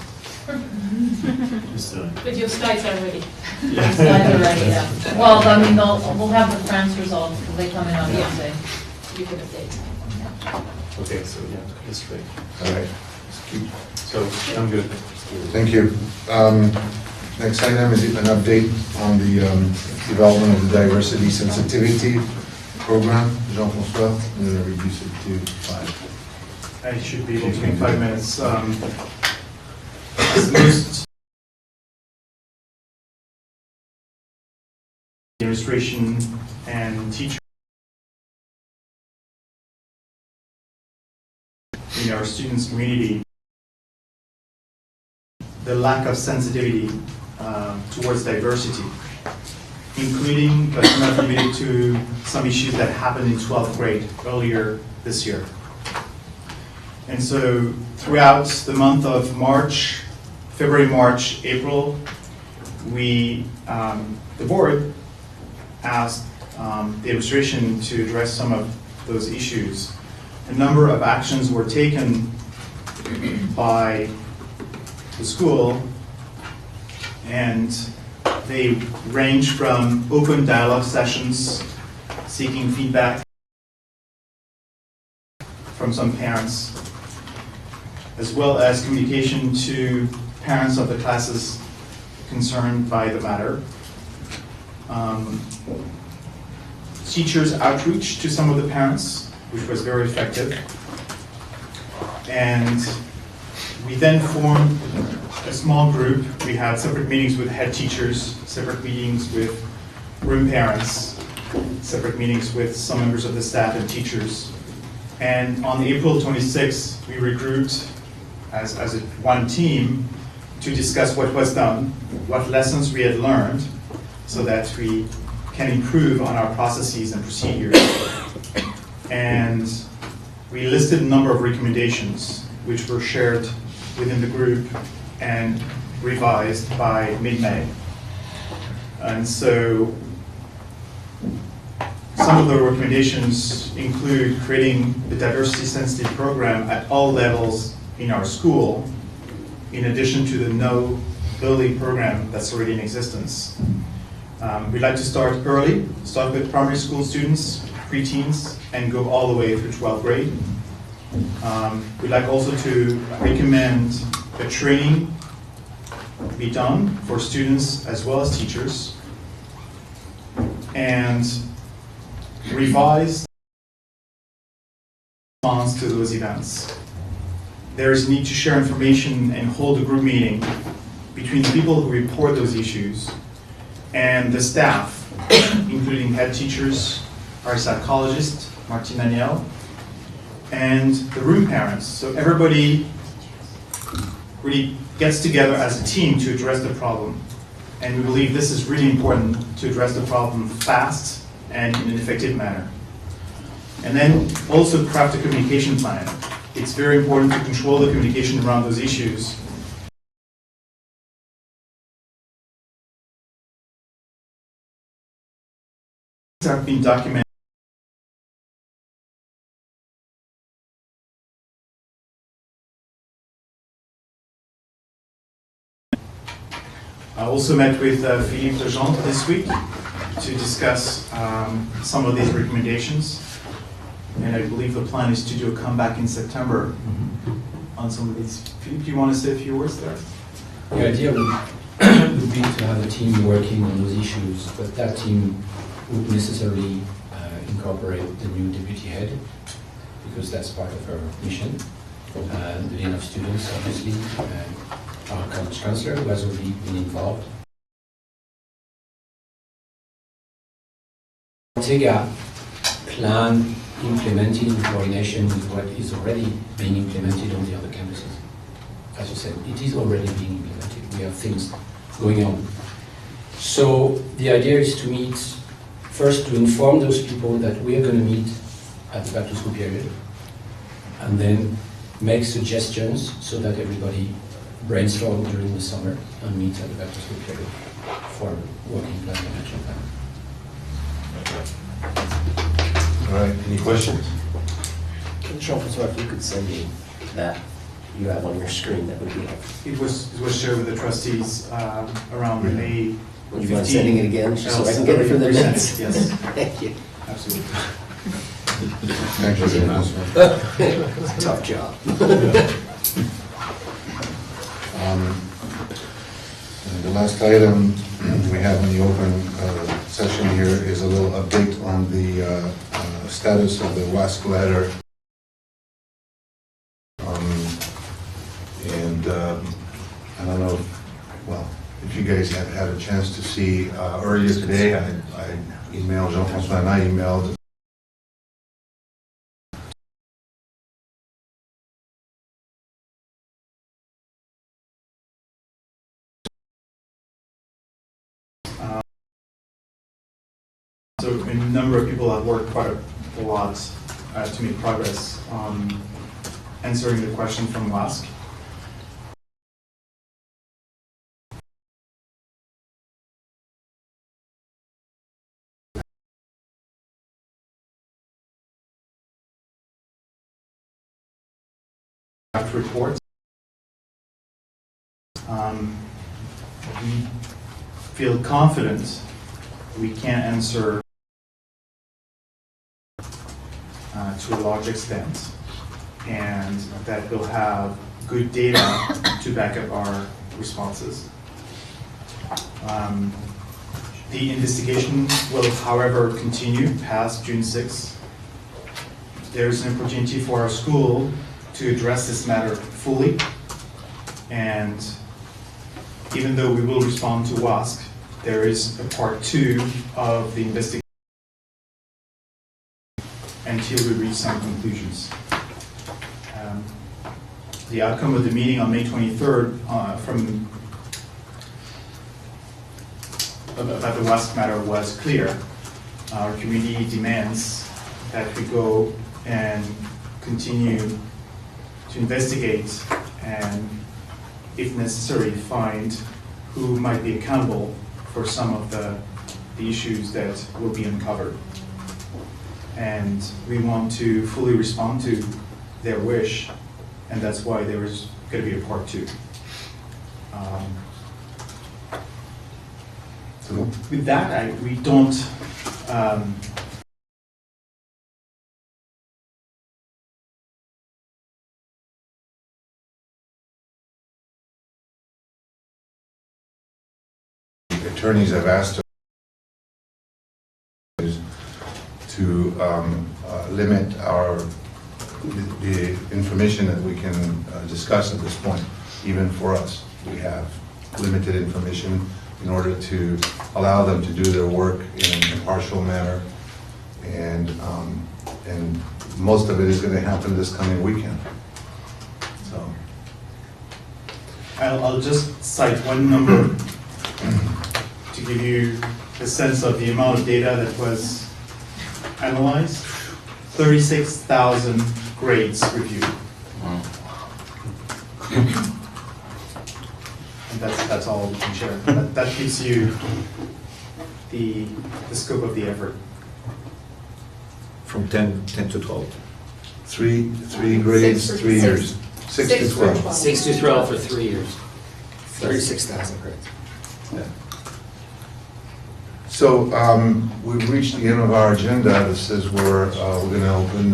still. But your slides are ready. Yeah. Slides are ready, yeah. Well, I mean, we'll have the France results, because they come in on Wednesday. You can update. Okay, so yeah, it's great. All right. So I'm good. Thank you. Next item is an update on the development of the diversity sensitivity program. Jean-François, I'm going to reduce it to 5. I should be able to make 5 minutes. As most administration and teachers in our students' community, the lack of sensitivity towards diversity, including but not limited to some issues that happened in 12th grade earlier this year. And so throughout the month of March, February, March, April, the board asked the administration to address some of those issues. A number of actions were taken by the school, and they range from open dialogue sessions seeking feedback from some parents, as well as communication to parents of the classes concerned by the matter. Teachers' outreach to some of the parents, which was very effective. And we then formed a small group. We had separate meetings with head teachers, separate meetings with room parents, separate meetings with some members of the staff and teachers. And on April 26th, we regrouped as one team to discuss what was done, what lessons we had learned, so that we can improve on our processes and procedures. And we listed a number of recommendations which were shared within the group and revised by mid-May. And so some of the recommendations include creating the diversity sensitive program at all levels in our school, in addition to the No Bully program that's already in existence. We'd like to start early, start with primary school students, preteens, and go all the way through 12th grade. We'd like also to recommend a training be done for students as well as teachers, and revise response to those events. There is a need to share information and hold a group meeting between the people who report those issues and the staff, including head teachers, our psychologist, Martin Daniel, and the room parents. So everybody really gets together as a team to address the problem. And we believe this is really important to address the problem fast and in an effective manner. And then also craft a communication plan. It's very important to control the communication around those issues. Have been documented. I also met with Philippe Legendre this week to discuss some of these recommendations. And I believe the plan is to do a comeback in September on some of these. Philippe, do you want to say a few words there? The idea would be to have a team working on those issues, but that team would necessarily incorporate the new deputy head, because that's part of our mission. The dean of students, obviously, our college counselor, who has already been involved. Ortega plan implementing in coordination with what is already being implemented on the other campuses. As you said, it is already being implemented. We have things going on. So the idea is to meet, first to inform those people that we are going to meet at the back to school period, and then make suggestions so that everybody brainstorm during the summer and meet at the back to school period for working plan and action plan. All right, any questions? Jean-François, if you could send me that you have on your screen, that would be helpful. It was shared with the trustees around May 15. Would you mind sending it again, just so I can get it for the minutes? Yes. Thank you. Absolutely. Thank you very much. It's a tough job. And the last item we have in the open session here is a little update on the status of the WASC letter. I don't know, well, if you guys had a chance to see, earlier today, I emailed Jean-François and I emailed so a number of people have worked quite a lot to make progress on answering the question from WASC. report. We feel confident we can answer to a large extent, and that we'll have good data to back up our responses. The investigation will, however, continue past June 6th. There's an opportunity for our school to address this matter fully, and even though we will respond to WASC, there is a part 2 of the investigation until we reach some conclusions. The outcome of the meeting on May 23rd about the WASC matter was clear. Our community demands that we go and continue to investigate and, if necessary, find who might be accountable for some of the issues that will be uncovered. And we want to fully respond to their wish, and that's why there is going to be a part 2. So with that, we don't attorneys have asked us to limit the information that we can discuss at this point, even for us. We have limited information in order to allow them to do their work in an impartial manner, and most of it is going to happen this coming weekend. So I'll just cite one number to give you a sense of the amount of data that was analyzed. 36,000 grades reviewed. And that's all we can share. That gives you the scope of the effort. From 10 to 12. Three grades, 3 years. 6 to 12. 6 to 12 for 3 years. 36,000 grades. Yeah. So we've reached the end of our agenda. This says we're going to open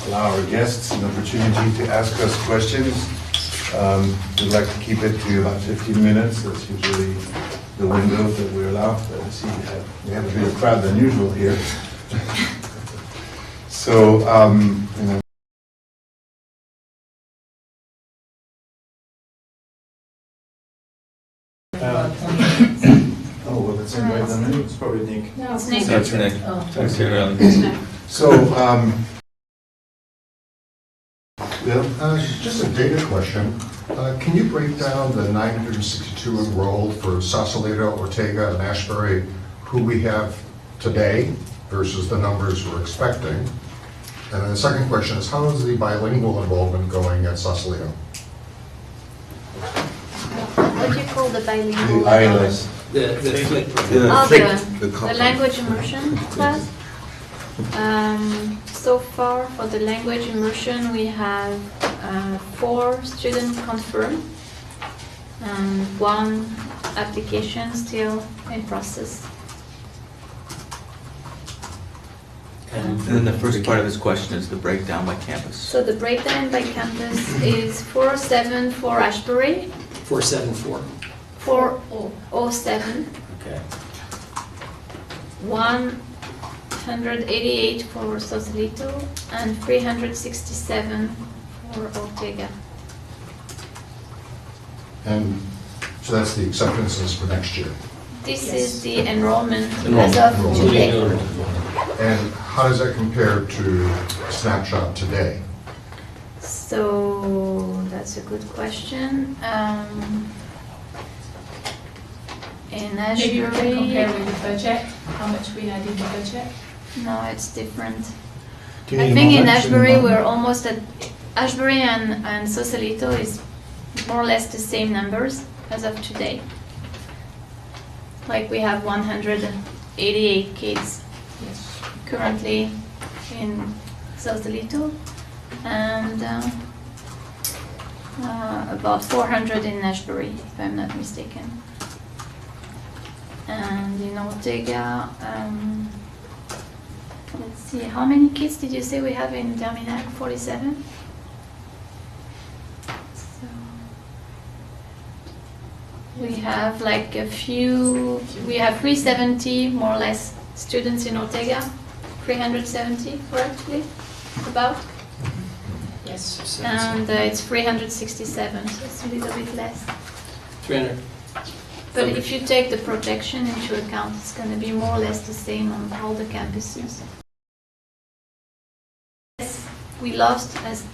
allow our guests an opportunity to ask us questions. We'd like to keep it to about 15 minutes. That's usually the window that we allow. But I see we have a bigger crowd than usual here. So, oh, well, it's right on me. It's probably Nick. No, it's Nick. That's Nick. Oh. That's Nick. So, just a data question. Can you break down the 962 enrolled for Sausalito, Ortega, and Ashbury, who we have today versus the numbers we're expecting? And then the second question is, how is the bilingual enrollment going at Sausalito? What do you call the bilingual? the ILS. The language immersion class. So far for the language immersion we have 4 students confirmed and 1 application still in process. And then the first part of his question is the breakdown by campus. So the breakdown by campus is 407 for Ashbury. 474. 407. Okay. 188 for Sausalito and 367 for Ortega. And so that's the acceptances for next year. This is the enrollment as of today. And how does that compare to Snapshot today? So that's a good question. In Maybe you can Ashbury, compare with the budget, how much we had in the budget. no, it's different. Can you I think in imagine- Ashbury we're almost at Ashbury and Sausalito is more or less the same numbers as of today. Like we have 188 kids currently in Sausalito and about 400 in Nashbury, if I'm not mistaken. And in Ortega, let's see, how many kids did you say we have in Terminal? 47? So we have like a few, we have 370 more or less students in Ortega, 370 correctly, about? Yes. And it's 367, so it's a little bit less. 300. But if you take the projection into account, it's going to be more or less the same on all the campuses. Yes, we lost as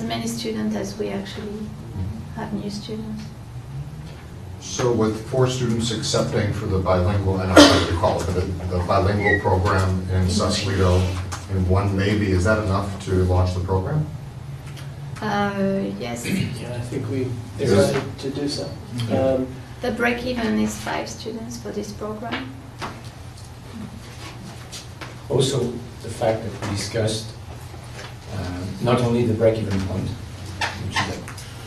many students as we actually have new students. So with 4 students accepting for the bilingual, and I don't know what you call it, but the bilingual program in Sausalito, and 1 maybe, is that enough to launch the program? Yes. Yeah, I think we decided to do so. The break-even is 5 students for this program. Also, the fact that we discussed not only the break-even point, which is like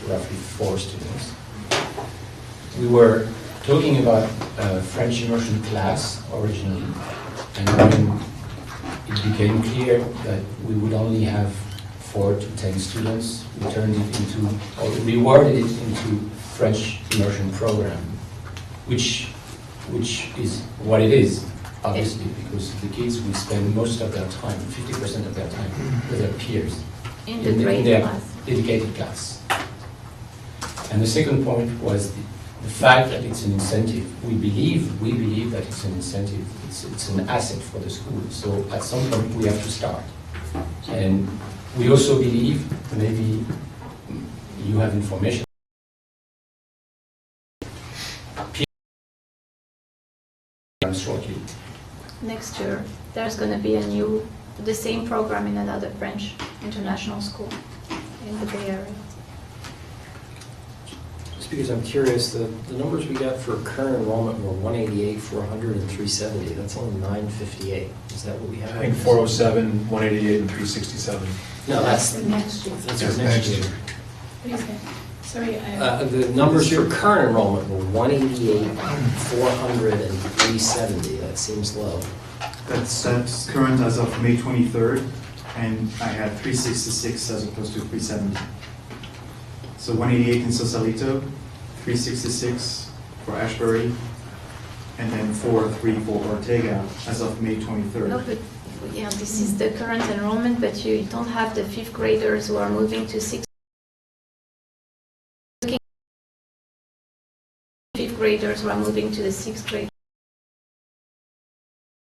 roughly 4 students, we were talking about a French immersion class originally, and when it became clear that we would only have 4 to 10 students, we turned it into, or reworded it into French immersion program, which is what it is, obviously, because the kids will spend most of their time, 50% of their time, with their peers In the their class. dedicated class. And the second point was the fact that it's an incentive. We believe that it's an incentive. It's an asset for the school. So at some point we have to start. And we also believe, maybe you have information, shortly. Next year, there's going to be the same program in another French international school in the Bay Area. Just because I'm curious, the numbers we got for current enrollment were 188, 400, and 370. That's only 958. Is that what we have? I think 407, 188, and 367. No, that's Next year. that's for next year. What is that? Sorry, The numbers for current enrollment were 188, 400, and 370. That seems low. That's current as of May 23rd, and I had 366 as opposed to 370. So 188 in Sausalito, 366 for Ashbury, and then 403 for Ortega as of May 23rd. No, but yeah, this is the current enrollment, but you don't have the 5th graders who are moving to 6th. 5th graders who are moving to the 6th grade.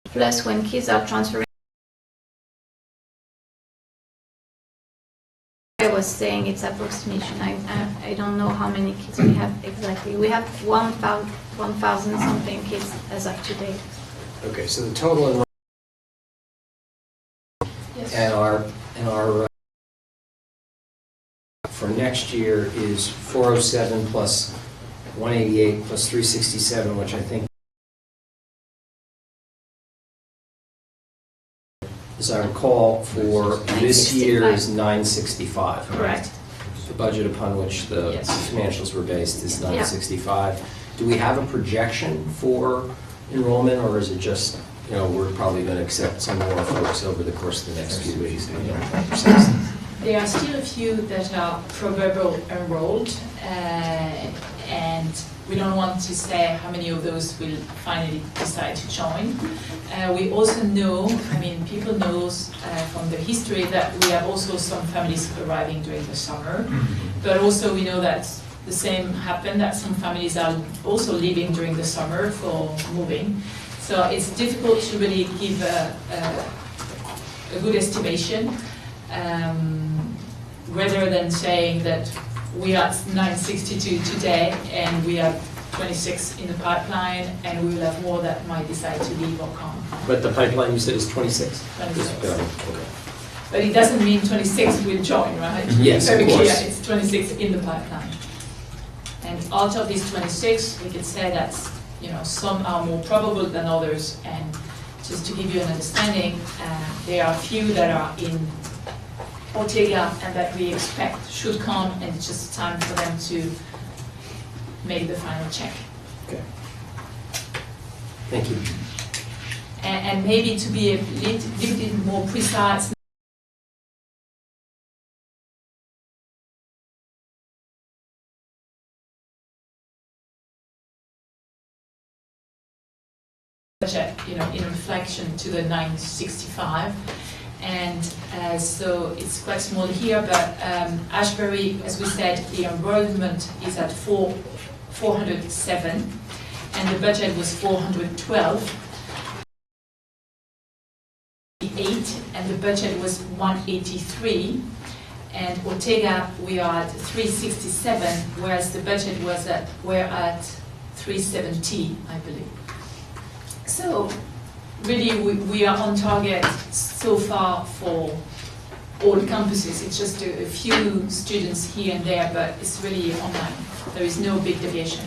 Plus, when kids are transferring, I was saying it's approximation. I don't know how many kids we have exactly. We have 1,000 something kids as of today. Okay, so the total enrollment and our for next year is 407 plus 188 plus 367, which I think, as I recall, for this year is 965. Correct. The budget upon which the Yes. financials were based is 965. Do we have a projection for enrollment, or is it just, we're probably going to accept some more folks over the course of the next few weeks? There are still a few that are probably enrolled, and we don't want to say how many of those will finally decide to join. We also know, people know from the history that we have also some families arriving during the summer, but also we know that the same happened, that some families are also leaving during the summer for moving. So it's difficult to really give a good estimation, rather than saying that we are at 962 today and we have 26 in the pipeline and we will have more that might decide to leave or come. But the pipeline, you said, is 26? 26. Okay. But it doesn't mean 26 will join, right? Yes, Very of clear, course. it's 26 in the pipeline. And out of these 26, we could say that some are more probable than others. And just to give you an understanding, there are a few that are in Ortega and that we expect should come, and it's just time for them to make the final check. Okay. Thank you. And maybe to be a little bit more precise, budget, in reflection to the 965. And so it's quite small here, but Ashbury, as we said, the enrollment is at 407, and the budget was 412. And the budget was 183. And Ortega, we are at 367, whereas the budget we're at 370, I believe. So really, we are on target so far for all campuses. It's just a few students here and there, but it's really online. There is no big deviation.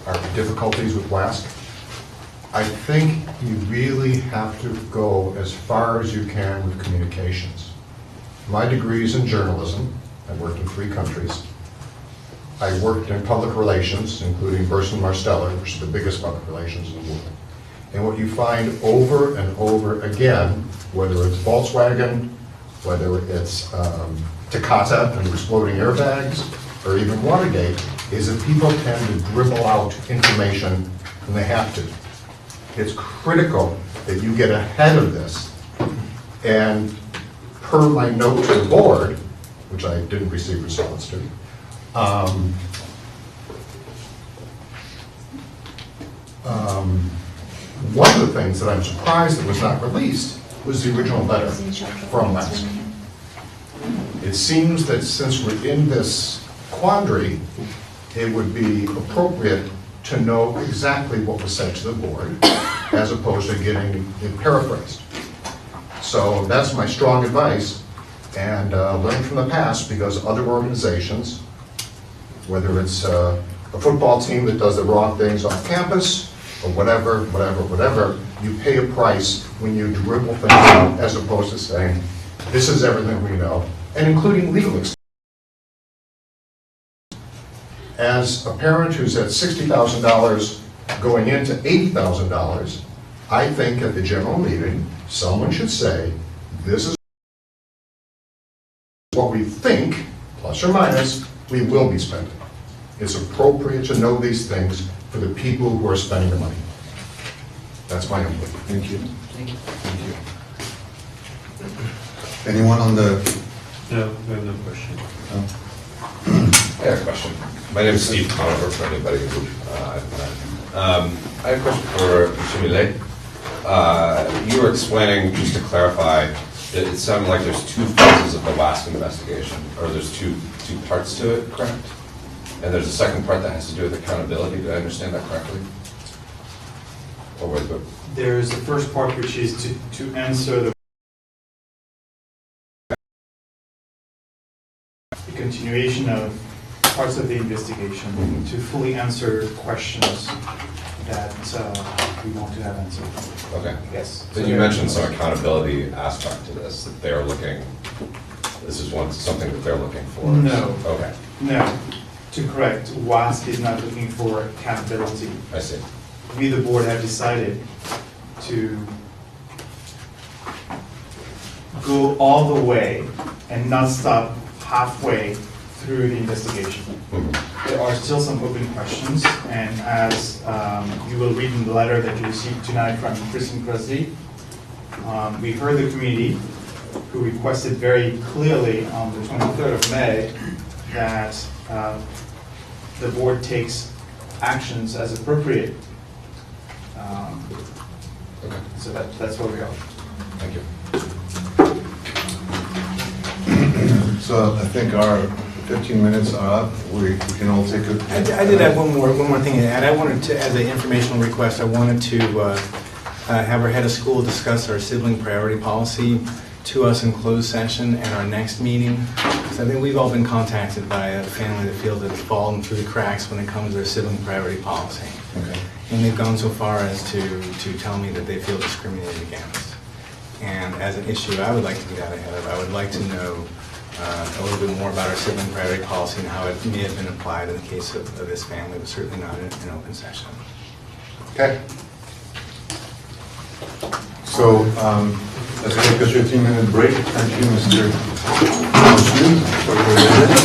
Our difficulties with WASC. I think you really have to go as far as you can with communications. My degree is in journalism. I worked in 3 countries. I worked in public relations, including Burson Marsteller, which is the biggest public relations in the world. And what you find over and over again, whether it's Volkswagen, whether it's Takata and exploding airbags, or even Watergate, is that people tend to dribble out information when they have to. It's critical that you get ahead of this. And per my note to the board, which I didn't receive response to, one of the things that I'm surprised that was not released was the original letter from WASC. It seems that since we're in this quandary, it would be appropriate to know exactly what was said to the board, as opposed to getting it paraphrased. So that's my strong advice, and learn from the past, because other organizations, whether it's a football team that does the wrong things off campus, or whatever, you pay a price when you dribble things out, as opposed to saying, this is everything we know, and including legal expenses. As a parent who's at $60,000 going into $80,000, I think at the general meeting, someone should say, this is what we think, plus or minus, we will be spending. It's appropriate to know these things for the people who are spending the money. That's my input. Thank you. Thank you. Thank you. Anyone on the... No, we have no question. No? I have a question. My name is Steve Conover, for anybody who I've met. I have a question for Mr. Millet. You were explaining, just to clarify, it sounded like there's 2 phases of the WASC investigation, or there's two parts to it, correct? And there's a second part that has to do with accountability. Did I understand that correctly? Or wait, but There's the first part, which is to answer the continuation of parts of the investigation, to fully answer questions that we want to have answered. okay. Yes. Then you mentioned some accountability aspect to this, that they're looking, this is something that they're looking for. No. Okay, No. To correct, WASC is not looking for accountability. I see. We, the board, have decided to go all the way and not stop halfway through the investigation. There are still some open questions, and as you will read in the letter that you received tonight from Kristen Krusty, we heard the community, who requested very clearly on the 23rd of May that the board takes actions as appropriate. So that's where we are. Thank you. So I think our 15 minutes are up. We can all take a... I did have one more thing to add. I wanted to, as an informational request, I wanted to have our head of school discuss our sibling priority policy. to us in closed session at our next meeting. So I think we've all been contacted by a family that feels that it's fallen through the cracks when it comes to their sibling priority policy. Okay. And they've gone so far as to tell me that they feel discriminated against. And as an issue I would like to get out ahead of, I would like to know a little bit more about our sibling priority policy and how it may have been applied in the case of this family, but certainly not in open session. Okay. So let's take a 15-minute break. Thank you, Mr. Consul, for your visit.